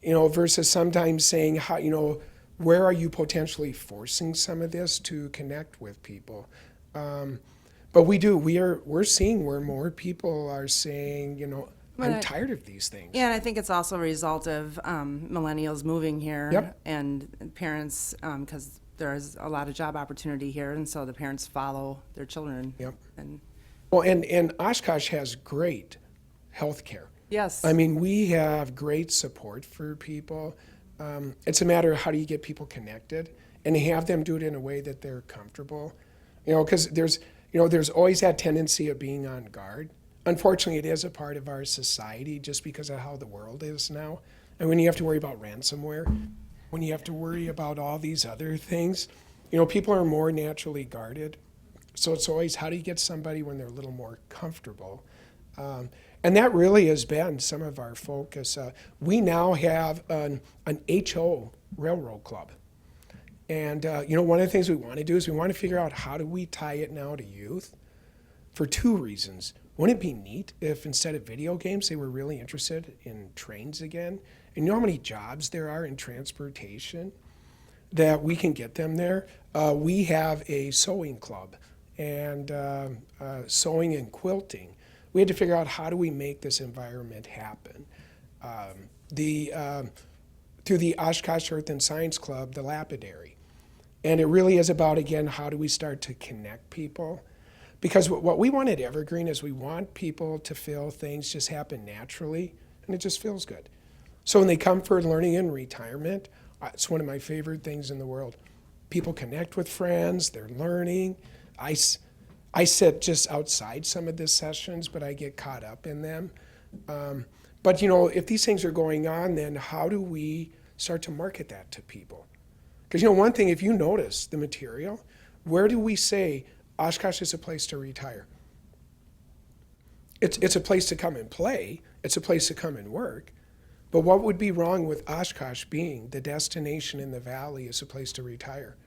you know, versus sometimes saying how, you know, where are you potentially forcing some of this to connect with people? But we're seeing where more people are saying, you know, I'm tired of these things. Yeah, and I think it's also a result of millennials moving here and parents, because there's a lot of job opportunity here, and so the parents follow their children. And Oshkosh has great health care. Yes. I mean, we have great support for people. It's a matter of how do you get people connected and have them do it in a way that they're comfortable. You know, because there's always that tendency of being on guard. Unfortunately, it is a part of our society just because of how the world is now. And when you have to worry about ransomware, when you have to worry about all these other things, you know, people are more naturally guarded. So it's always how do you get somebody when they're a little more comfortable? And that really has been some of our focus. We now have an HO railroad club. And, you know, one of the things we want to do is we want to figure out how do we tie it now to youth for two reasons. Wouldn't it be neat if instead of video games, they were really interested in trains again? And you know how many jobs there are in transportation that we can get them there? We have a sewing club and sewing and quilting. We had to figure out how do we make this environment happen. through the Oshkosh Earth and Science Club, the Lapidary. And it really is about, again, how do we start to connect people? Because what we want at Evergreen is we want people to feel things just happen naturally, and it just feels good. So when they come for learning in retirement, it's one of my favorite things in the world. People connect with friends, they're learning. I sit just outside some of the sessions, but I get caught up in them. But if these things are going on, then how do we start to market that to people? Because one thing, if you notice the material, where do we say Oshkosh is a place to retire? It's a place to come and play. It's a place to come and work. But what would be wrong with Oshkosh being the destination in the valley as a place to retire?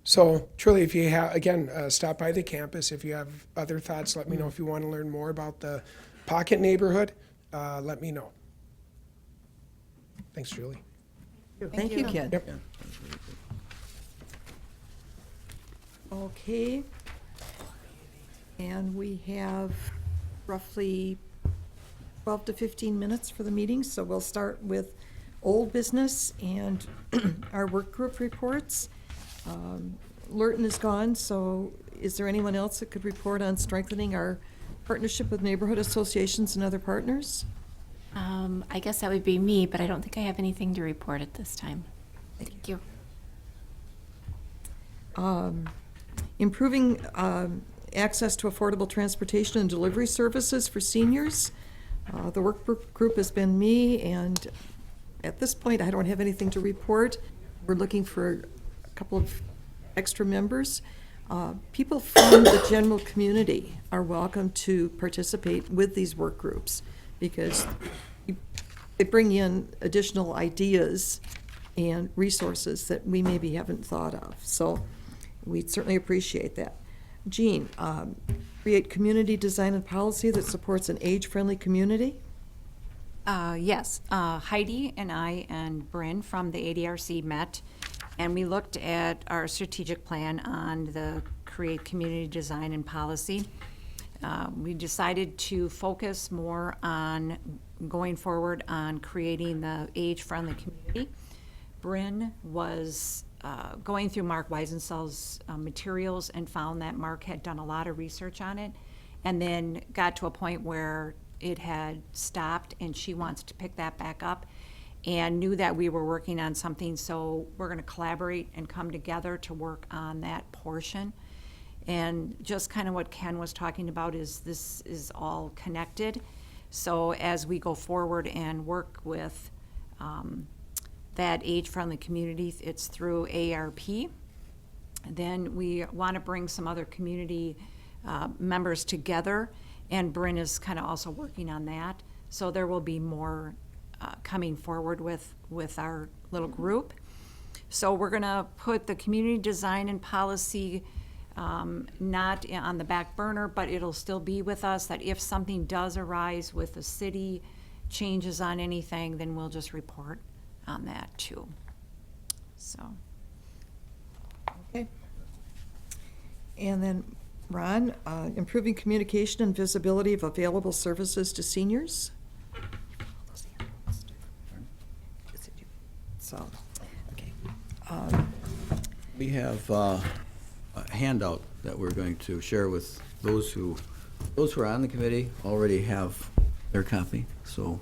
So truly, if you have, again, stop by the campus. If you have other thoughts, let me know. If you want to learn more about the Pocket neighborhood, let me know. Thanks, Julie. Thank you, Ken. Yep. Okay. And we have roughly 12 to 15 minutes for the meeting, so we'll start with old business and our work group reports. Lurton is gone, so is there anyone else that could report on strengthening our partnership with neighborhood associations and other partners? I guess that would be me, but I don't think I have anything to report at this time. Thank you. Improving access to affordable transportation and delivery services for seniors. The work group has been me, and at this point, I don't have anything to report. We're looking for a couple of extra members. People from the general community are welcome to participate with these work groups because they bring in additional ideas and resources that we maybe haven't thought of. So we'd certainly appreciate that. Jean, create community design and policy that supports an age-friendly community? Yes, Heidi and I and Bryn from the ADRC met, and we looked at our strategic plan on the create community design and policy. We decided to focus more on going forward on creating the age-friendly community. Bryn was going through Mark Weisensell's materials and found that Mark had done a lot of research on it, and then got to a point where it had stopped, and she wants to pick that back up, and knew that we were working on something, so we're going to collaborate and come together to work on that portion. And just kind of what Ken was talking about is this is all connected. So as we go forward and work with that age-friendly community, it's through ARP. Then we want to bring some other community members together, and Bryn is kind of also working on that. So there will be more coming forward with our little group. So we're going to put the community design and policy not on the back burner, but it'll still be with us, that if something does arise with the city, changes on anything, then we'll just report on that too. So. Okay. And then, Ron, improving communication and visibility of available services to seniors. So, okay. We have a handout that we're going to share with those who are on the committee already have their copy, so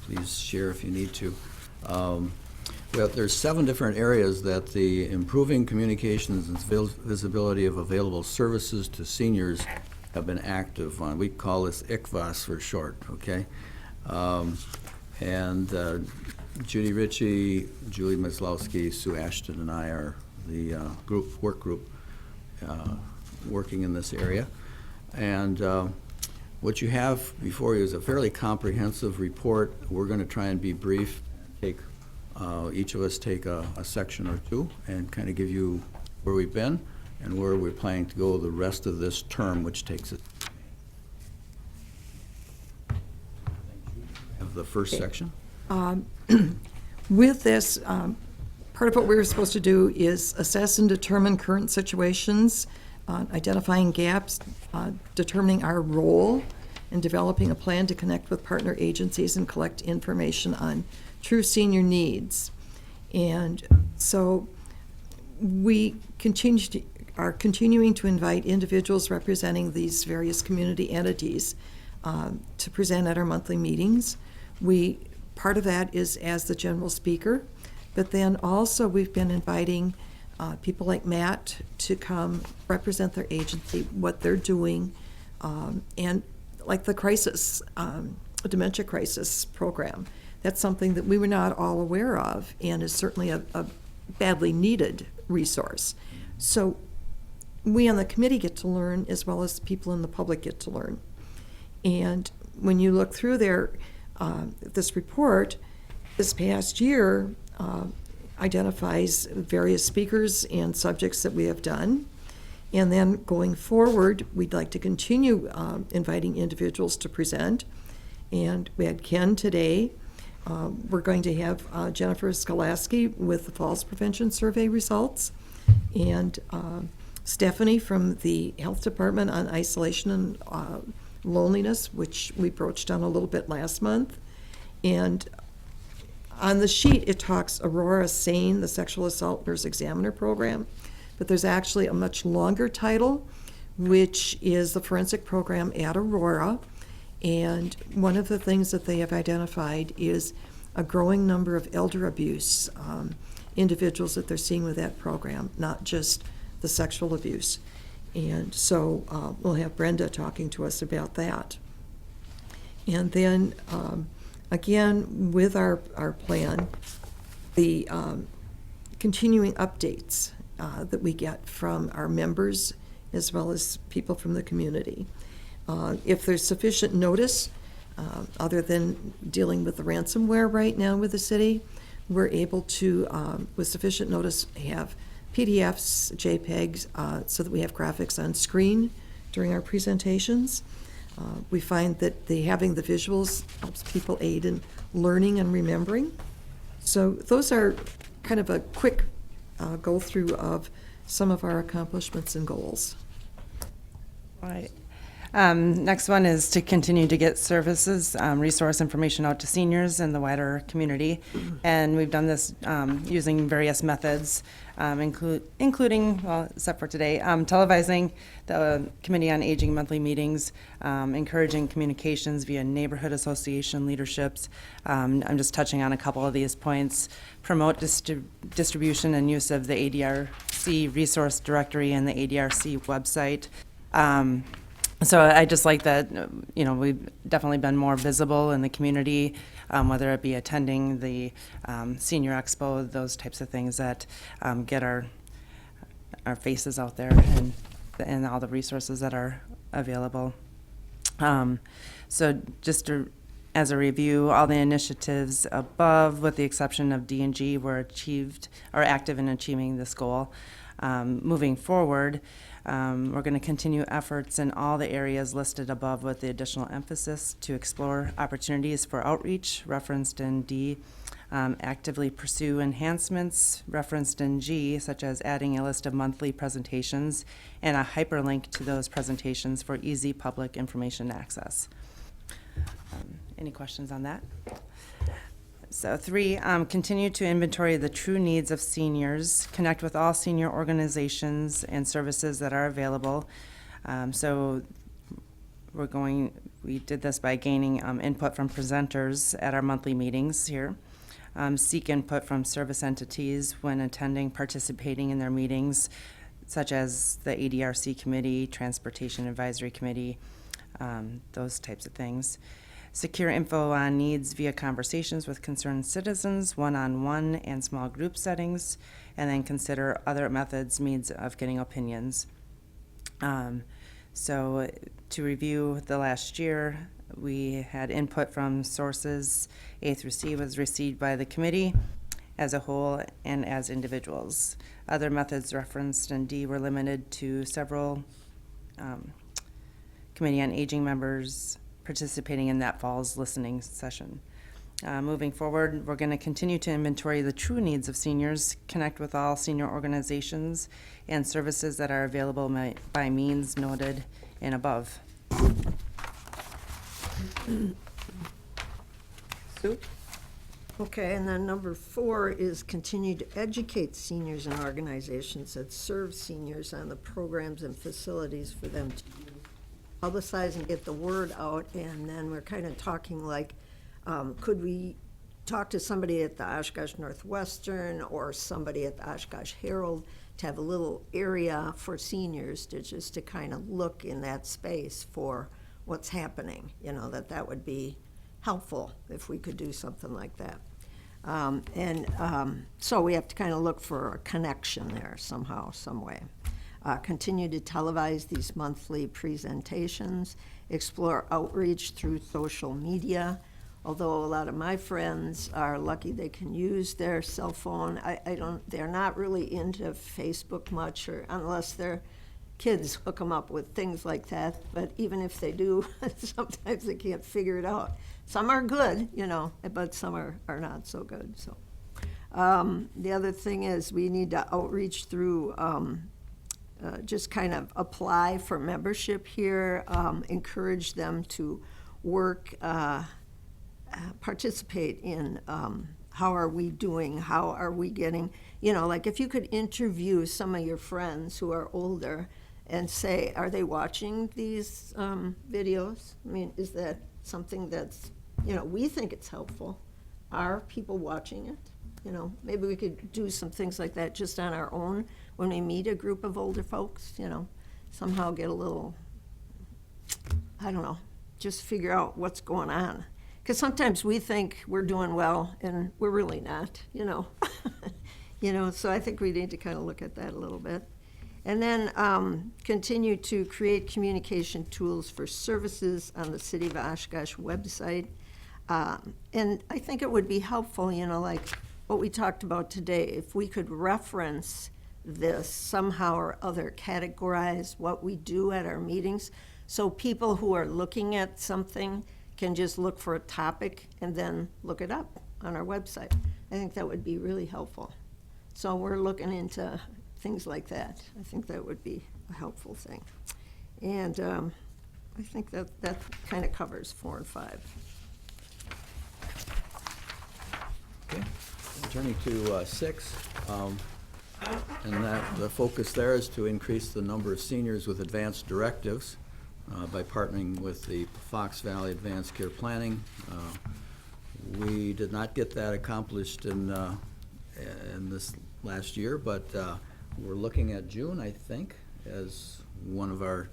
please share if you need to. Well, there's 7 different areas that the improving communications and visibility of available services to seniors have been active on. We call this ICVAS for short, okay? Judy Ritchie, Julie Maslowski, Sue Ashton, and I are the work group working in this area. And what you have before you is a fairly comprehensive report. We're going to try and be brief, each of us take a section or two and kind of give you where we've been and where we're planning to go the rest of this term, which takes it of the first section. With this, part of what we were supposed to do is assess and determine current situations, identifying gaps, determining our role and developing a plan to connect with partner agencies and collect information on true senior needs. And so we are continuing to invite individuals representing these various community entities to present at our monthly meetings. Part of that is as the general speaker, but then also we've been inviting people like Matt to come represent their agency, what they're doing, and like the dementia crisis program. That's something that we were not all aware of and is certainly a badly needed resource. So we on the committee get to learn as well as people in the public get to learn. And when you look through this report, this past year identifies various speakers and subjects that we have done. And then going forward, we'd like to continue inviting individuals to present. And we had Ken today. We're going to have Jennifer Skolaski with the Falls Prevention Survey results, and Stephanie from the Health Department on isolation and loneliness, which we broached on a little bit last month. And on the sheet, it talks Aurora Sane, the Sexual Assault Nurse Examiner Program, but there's actually a much longer title, which is the forensic program at Aurora. And one of the things that they have identified is a growing number of elder abuse individuals that they're seeing with that program, not just the sexual abuse. And so we'll have Brenda talking to us about that. And then, again, with our plan, the continuing updates that we get from our members as well as people from the community. If there's sufficient notice, other than dealing with the ransomware right now with the city, we're able to, with sufficient notice, have PDFs, JPEGs, so that we have graphics on screen during our presentations. We find that having the visuals helps people aid in learning and remembering. So those are kind of a quick go-through of some of our accomplishments and goals. All right. Next one is to continue to get services, resource information out to seniors and the wider community. And we've done this using various methods, including, well, except for today, televising the Committee on Aging monthly meetings, encouraging communications via neighborhood association leaderships. I'm just touching on a couple of these points. Promote distribution and use of the ADRC resource directory and the ADRC website. So I just like that, we've definitely been more visible in the community, whether it be attending the Senior Expo, those types of things that get our faces out there and all the resources that are available. So just as a review, all the initiatives above, with the exception of D&G, are active in achieving this goal. Moving forward, we're going to continue efforts in all the areas listed above with the additional emphasis to explore opportunities for outreach, referenced in D, actively pursue enhancements, referenced in G, such as adding a list of monthly presentations and a hyperlink to those presentations for easy public information access. Any questions on that? So 3, continue to inventory the true needs of seniors, connect with all senior organizations and services that are available. So we did this by gaining input from presenters at our monthly meetings here. Seek input from service entities when attending, participating in their meetings, such as the ADRC committee, Transportation Advisory Committee, those types of things. Secure info on needs via conversations with concerned citizens, one-on-one and small group settings, and then consider other means of getting opinions. So to review the last year, we had input from sources A through C was received by the committee as a whole and as individuals. Other methods referenced in D were limited to several Committee on Aging members participating in that fall's listening session. Moving forward, we're going to continue to inventory the true needs of seniors, connect with all senior organizations and services that are available by means noted and above. Sue? Okay, and then number 4 is continue to educate seniors and organizations that serve seniors on the programs and facilities for them to publicize and get the word out. And then we're kind of talking like, could we talk to somebody at the Oshkosh Northwestern or somebody at the Oshkosh Herald to have a little area for seniors to just to kind of look in that space for what's happening, that would be helpful if we could do something like that. So we have to kind of look for a connection there somehow, some way. Continue to televise these monthly presentations, explore outreach through social media. Although a lot of my friends are lucky they can use their cell phone, they're not really into Facebook much, or unless their kids hook them up with things like that. But even if they do, sometimes they can't figure it out. Some are good, but some are not so good. So the other thing is we need to outreach through just kind of apply for membership here, encourage them to work, participate in how are we doing, how are we getting, like if you could interview some of your friends who are older and say, are they watching these videos? I mean, is that something that's, we think it's helpful. Are people watching it? Maybe we could do some things like that just on our own when we meet a group of older folks, somehow get a little, I don't know, just figure out what's going on. Because sometimes we think we're doing well and we're really not, so I think we need to kind of look at that a little bit. And then continue to create communication tools for services on the City of Oshkosh website. And I think it would be helpful, like what we talked about today, if we could reference this somehow or other, categorize what we do at our meetings, so people who are looking at something can just look for a topic and then look it up on our website. I think that would be really helpful. So we're looking into things like that. I think that would be a helpful thing. And I think that kind of covers 4 and 5. Okay, turning to 6, and the focus there is to increase the number of seniors with advanced directives by partnering with the Fox Valley Advanced Care Planning. We did not get that accomplished in this last year, but we're looking at June, I think, as one of our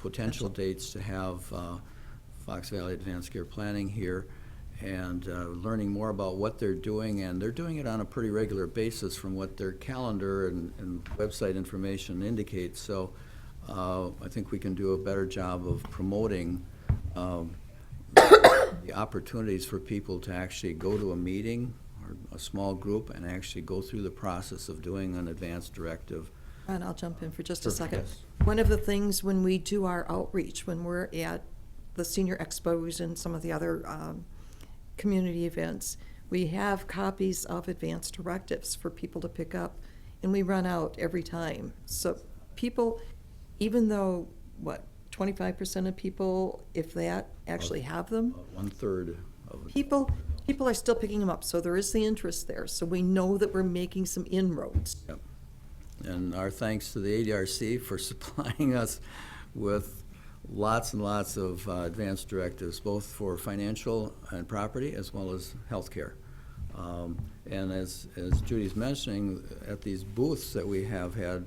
potential dates to have Fox Valley Advanced Care Planning here, and learning more about what they're doing, and they're doing it on a pretty regular basis from what their calendar and website information indicates. So I think we can do a better job of promoting the opportunities for people to actually go to a meeting or a small group and actually go through the process of doing an advanced directive. And I'll jump in for just a Sure, second. yes. One of the things when we do our outreach, when we're at the senior expos and some of the other community events, we have copies of advanced directives for people to pick up, and we run out every time. So people, even though, 25% of people, if that, actually have them, 1/3 of it. people are still picking them up, so there is the interest there. So we know that we're making some inroads. Yep. And our thanks to the ADRC for supplying us with lots and lots of advanced directives, both for financial and property as well as healthcare. And as Judy's mentioning, at these booths that we have had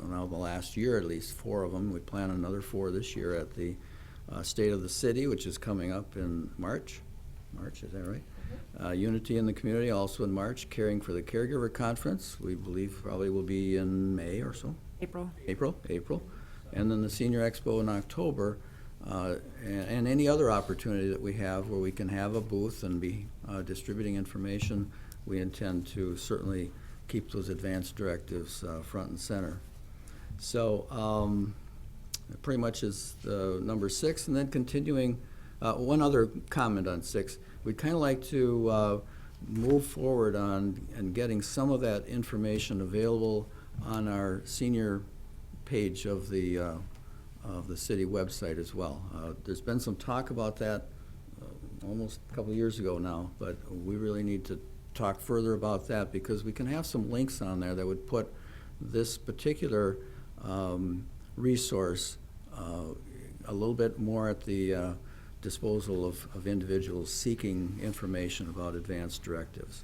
now the last year, at least 4 of them, we plan another 4 this year at the State of the City, which is coming up in March. March, is that right? Unity in the Community, also in March. Caring for the Caregiver Conference, we believe probably will be in May or so. April. April. And then the Senior Expo in October, and any other opportunity that we have where we can have a booth and be distributing information, we intend to certainly keep those advanced directives front and center. So pretty much is the number 6, and then continuing, one other comment on 6, we'd kind of like to move forward on and getting some of that information available on our senior page of the of the city website as well. There's been some talk about that almost a couple of years ago now, but we really need to talk further about that because we can have some links on there that would put this particular resource a little bit more at the disposal of individuals seeking information about advanced directives.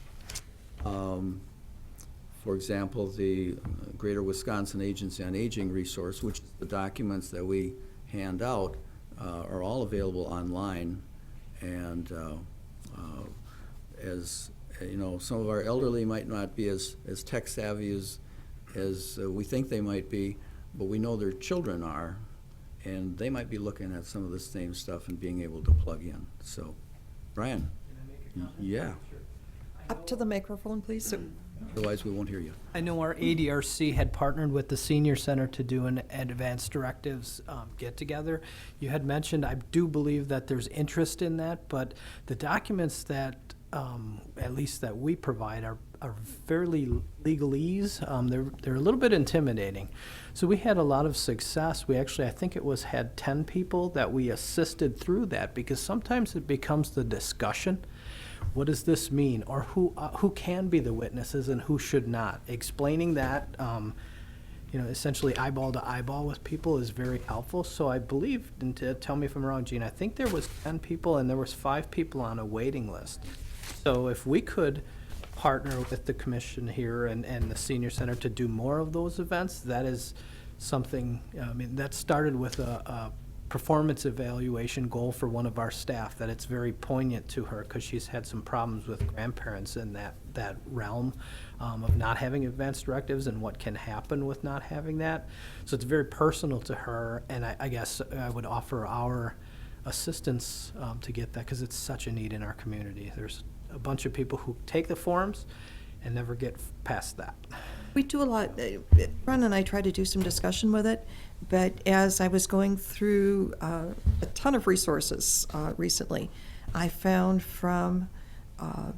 For example, the Greater Wisconsin Agency on Aging resource, which the documents that we hand out are all available online. And as you know, some of our elderly might not be as tech savvy as we think they might be, but we know their children are, and they might be looking at some of the same stuff and being able to plug in. So, Brian. Yeah. Up to the microphone, please. So, Otherwise, we won't hear you. I know our ADRC had partnered with the Senior Center to do an advanced directives get-together. You had mentioned, I do believe that there's interest in that, but the documents that, at least that we provide, are fairly legalese. They're a little bit intimidating. So we had a lot of success. We actually, I think it was, had 10 people that we assisted through that, because sometimes it becomes the discussion. What does this mean? Or who can be the witnesses and who should not? Explaining that, essentially eyeball to eyeball with people is very helpful. So I believe, and tell me if I'm wrong, Gene, I think there was 10 people and there was 5 people on a waiting list. So if we could partner with the commission here and the Senior Center to do more of those events, that is something, that started with a performance evaluation goal for one of our staff, that it's very poignant to her because she's had some problems with grandparents in that realm of not having advanced directives and what can happen with not having that. So it's very personal to her, and I guess I would offer our assistance to get that, because it's such a need in our community. There's a bunch of people who take the forms and never get past that. we do a lot. Ron and I try to do some discussion with it, but as I was going through a ton of resources recently, I found from, I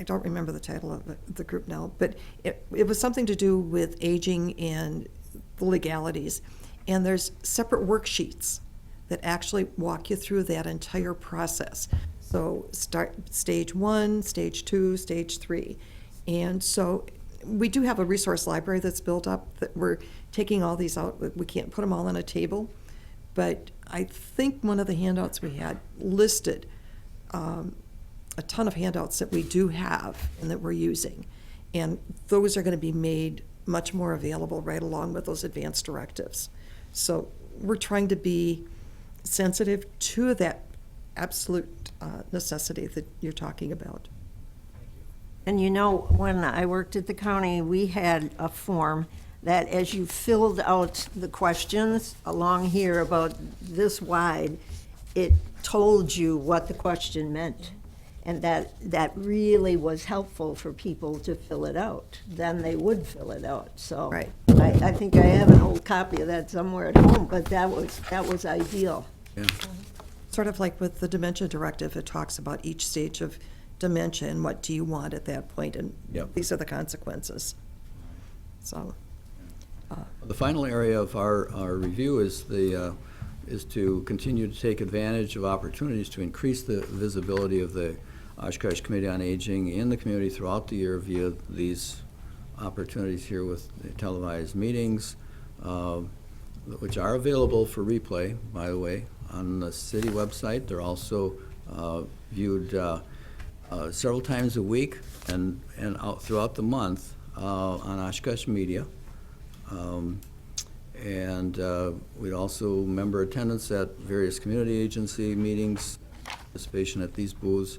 don't remember the title of the group now, but it was something to do with aging and the legalities. And there's separate worksheets that actually walk you through that entire process. So start stage 1, stage 2, stage 3. And so we do have a resource library that's built up that we're taking all these out. We can't put them all on a table, but I think one of the handouts we had listed a ton of handouts that we do have and that we're using. And those are going to be made much more available right along with those advanced directives. So we're trying to be sensitive to that absolute necessity that you're talking about. And you know, when I worked at the county, we had a form that as you filled out the questions along here about this wide, it told you what the question meant. And that really was helpful for people to fill it out. Then they would fill it out. So Right. I think I have an old copy of that somewhere at home, but that was ideal. Yeah. Sort of like with the dementia directive, it talks about each stage of dementia and what do you want at that point, and Yep. these are the consequences. So, The final area of our review is to continue to take advantage of opportunities to increase the visibility of the Oshkosh Committee on Aging in the community throughout the year via these opportunities here with the televised meetings, which are available for replay, by the way, on the city website. They're also viewed several times a week and out throughout the month on Oshkosh Media. We'd also member attendance at various community agency meetings, participation at these booths.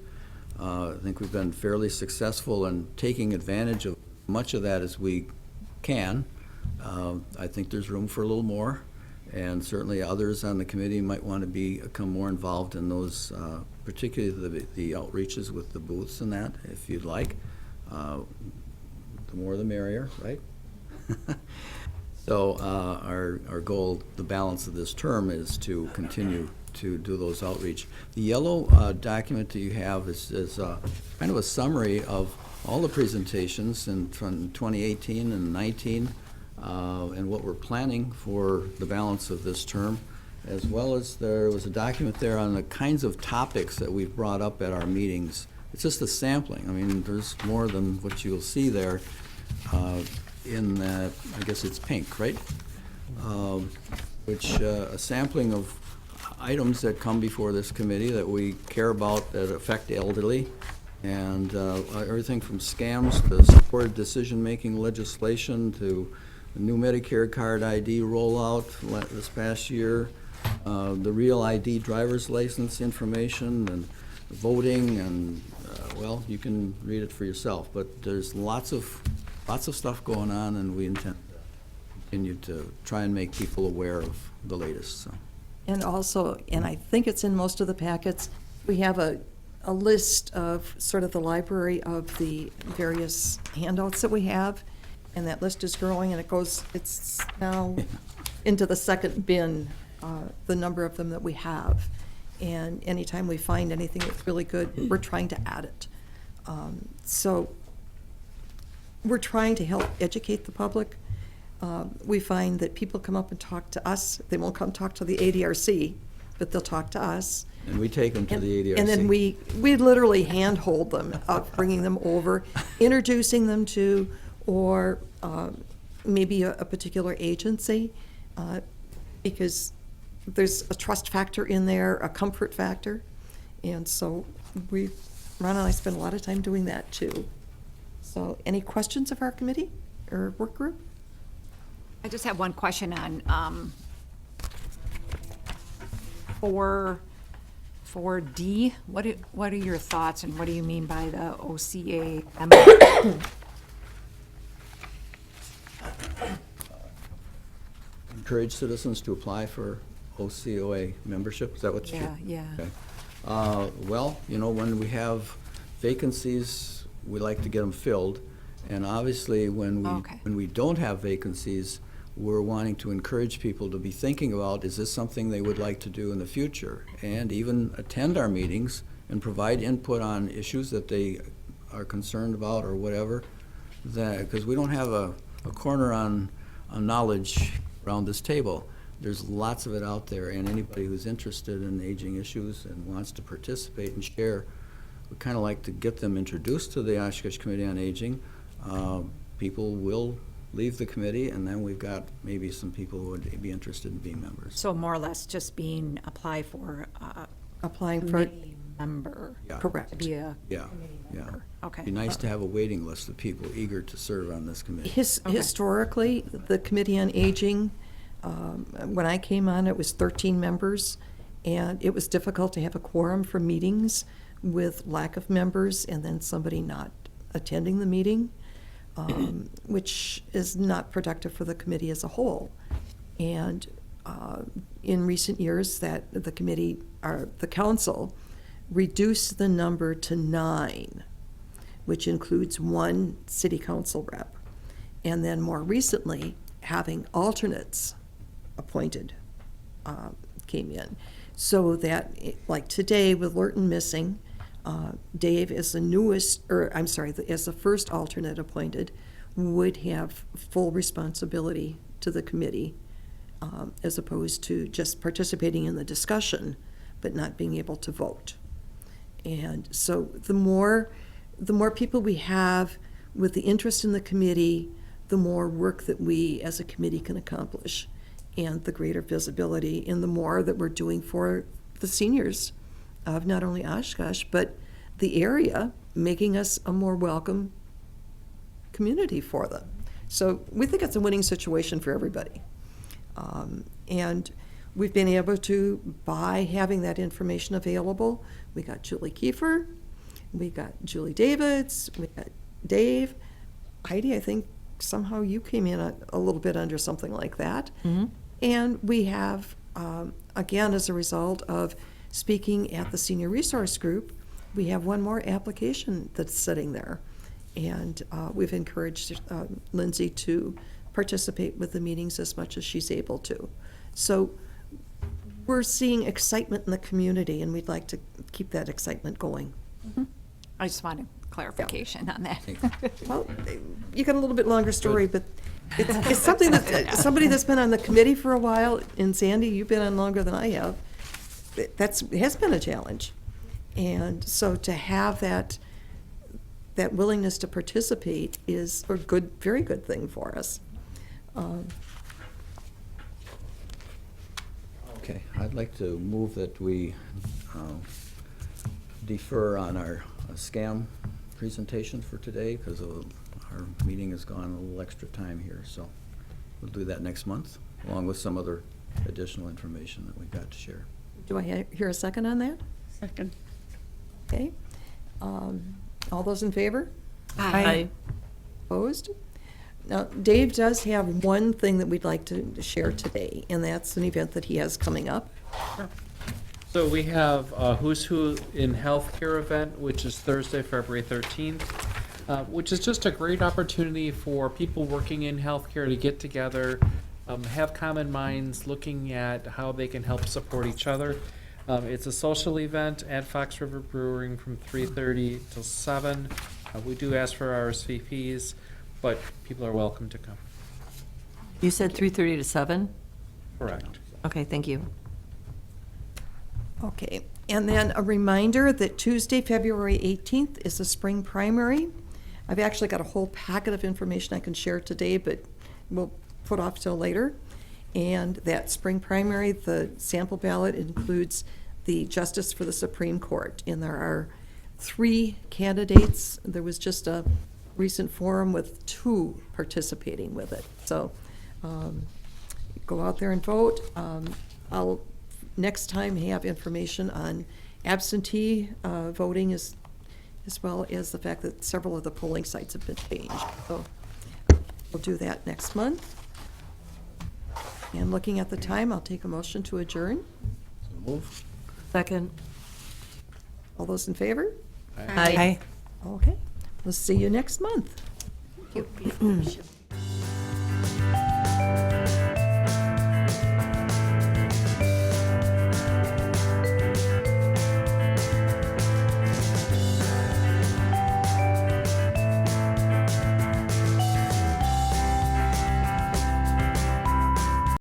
I think we've been fairly successful in taking advantage of much of that as we can. I think there's room for a little more, and certainly others on the committee might want to become more involved in those, particularly the outreaches with the booths and that, if you'd like. The more the merrier, right? So our goal, the balance of this term, is to continue to do those outreach. The yellow document that you have is kind of a summary of all the presentations from 2018 and 19. and what we're planning for the balance of this term, as well as there was a document there on the kinds of topics that we've brought up at our meetings. It's just a sampling. I mean, there's more than what you'll see there in that, I guess it's pink, right? Which a sampling of items that come before this committee that we care about that affect the elderly, and everything from scams to supported decision-making legislation to the new Medicare card ID rollout this past year, the real ID driver's license information, and voting, and well, you can read it for yourself. But there's lots of stuff going on, and we intend to continue to try and make people aware of the latest. So. And also, and I think it's in most of the packets, we have a list of sort of the library of the various handouts that we have, and that list is growing, and it's now into the second bin, the number of them that we have. And anytime we find anything that's really good, we're trying to add it. So we're trying to help educate the public. We find that people come up and talk to us. They won't come talk to the ADRC, but they'll talk to us. And we take them to the ADRC. And then we literally handhold them, bringing them over, introducing them to, or maybe a particular agency, because there's a trust factor in there, a comfort factor. And so Ron and I spend a lot of time doing that too. So any questions of our committee or work group? I just have one question on 4D. What are your thoughts, and what do you mean by the OCA? Encourage citizens to apply for OCOA membership. Is that what you? Yeah. Okay. Well, when we have vacancies, we like to get them filled, and obviously when we don't have vacancies, we're wanting to encourage people to be thinking about, is this something they would like to do in the future? And even attend our meetings and provide input on issues that they are concerned about or whatever. Because we don't have a corner on knowledge around this table. There's lots of it out there, and anybody who's interested in aging issues and wants to participate and share, we kind of like to get them introduced to the Oshkosh Committee on Aging. People will leave the committee, and then we've got maybe some people who would be interested in being members. So more or less just applying for committee member. Yeah. Correct. To be a Yeah, yeah. member. Okay. It'd be nice to have a waiting list of people eager to serve on this committee. Historically, the Committee on Aging, when I came on, it was 13 members, and it was difficult to have a quorum for meetings with lack of members and then somebody not attending the meeting, which is not productive for the committee as a whole. And in recent years, that the committee, or the council, reduced the number to 9, which includes 1 city council rep. And then more recently, having alternates appointed came in. So that, like today with Lurton missing, Dave is the newest, as the first alternate appointed, would have full responsibility to the committee, as opposed to just participating in the discussion, but not being able to vote. And so the more people we have with the interest in the committee, the more work that we as a committee can accomplish, and the greater visibility, and the more that we're doing for the seniors of not only Oshkosh, but the area, making us a more welcome community for them. So we think it's a winning situation for everybody. And we've been able to, by having that information available, we got Julie Kiefer, we got Julie Davids, we got Dave. Heidi, I think somehow you came in a little bit under something like that. Mm-hmm. And we have, again, as a result of speaking at the Senior Resource Group, we have 1 more application that's sitting there. And we've encouraged Lindsay to participate with the meetings as much as she's able to. So we're seeing excitement in the community, and we'd like to keep that excitement going. Mm-hmm. I just wanted clarification on that. Well, you got a little bit longer story, but It's something that, somebody that's been on the committee for a while, and Sandy, you've been on longer than I have, it has been a challenge. And so to have that willingness to participate is a good, very good thing for us. Okay, I'd like to move that we defer on our scam presentation for today because our meeting has gone a little extra time here, so we'll do that next month, along with some other additional information that we've got to share. Do I hear a second on that? Second. Okay. All those in favor? Aye. Opposed? Now, Dave does have one thing that we'd like to share today, and that's an event that he has coming up. So we have a Who's Who in Healthcare event, which is Thursday, February 13th, which is just a great opportunity for people working in healthcare to get together, have common minds, looking at how they can help support each other. It's a social event at Fox River Brewing from 3:30 till 7. We do ask for RSVPs, but people are welcome to come. You said 3:30 to 7? Correct. Okay, thank you. Okay, and then a reminder that Tuesday, February 18th is the spring primary. I've actually got a whole packet of information I can share today, but we'll put off till later. And that spring primary, the sample ballot includes the Justice for the Supreme Court. And there are 3 candidates. There was just a recent forum with 2 participating with it. So go out there and vote. I'll next time have information on absentee voting as well as the fact that several of the polling sites have been changed. So we'll do that next month. And looking at the time, I'll take a motion to adjourn. So move. Second. All those in favor? Aye. Okay, we'll see you next month. Thank you.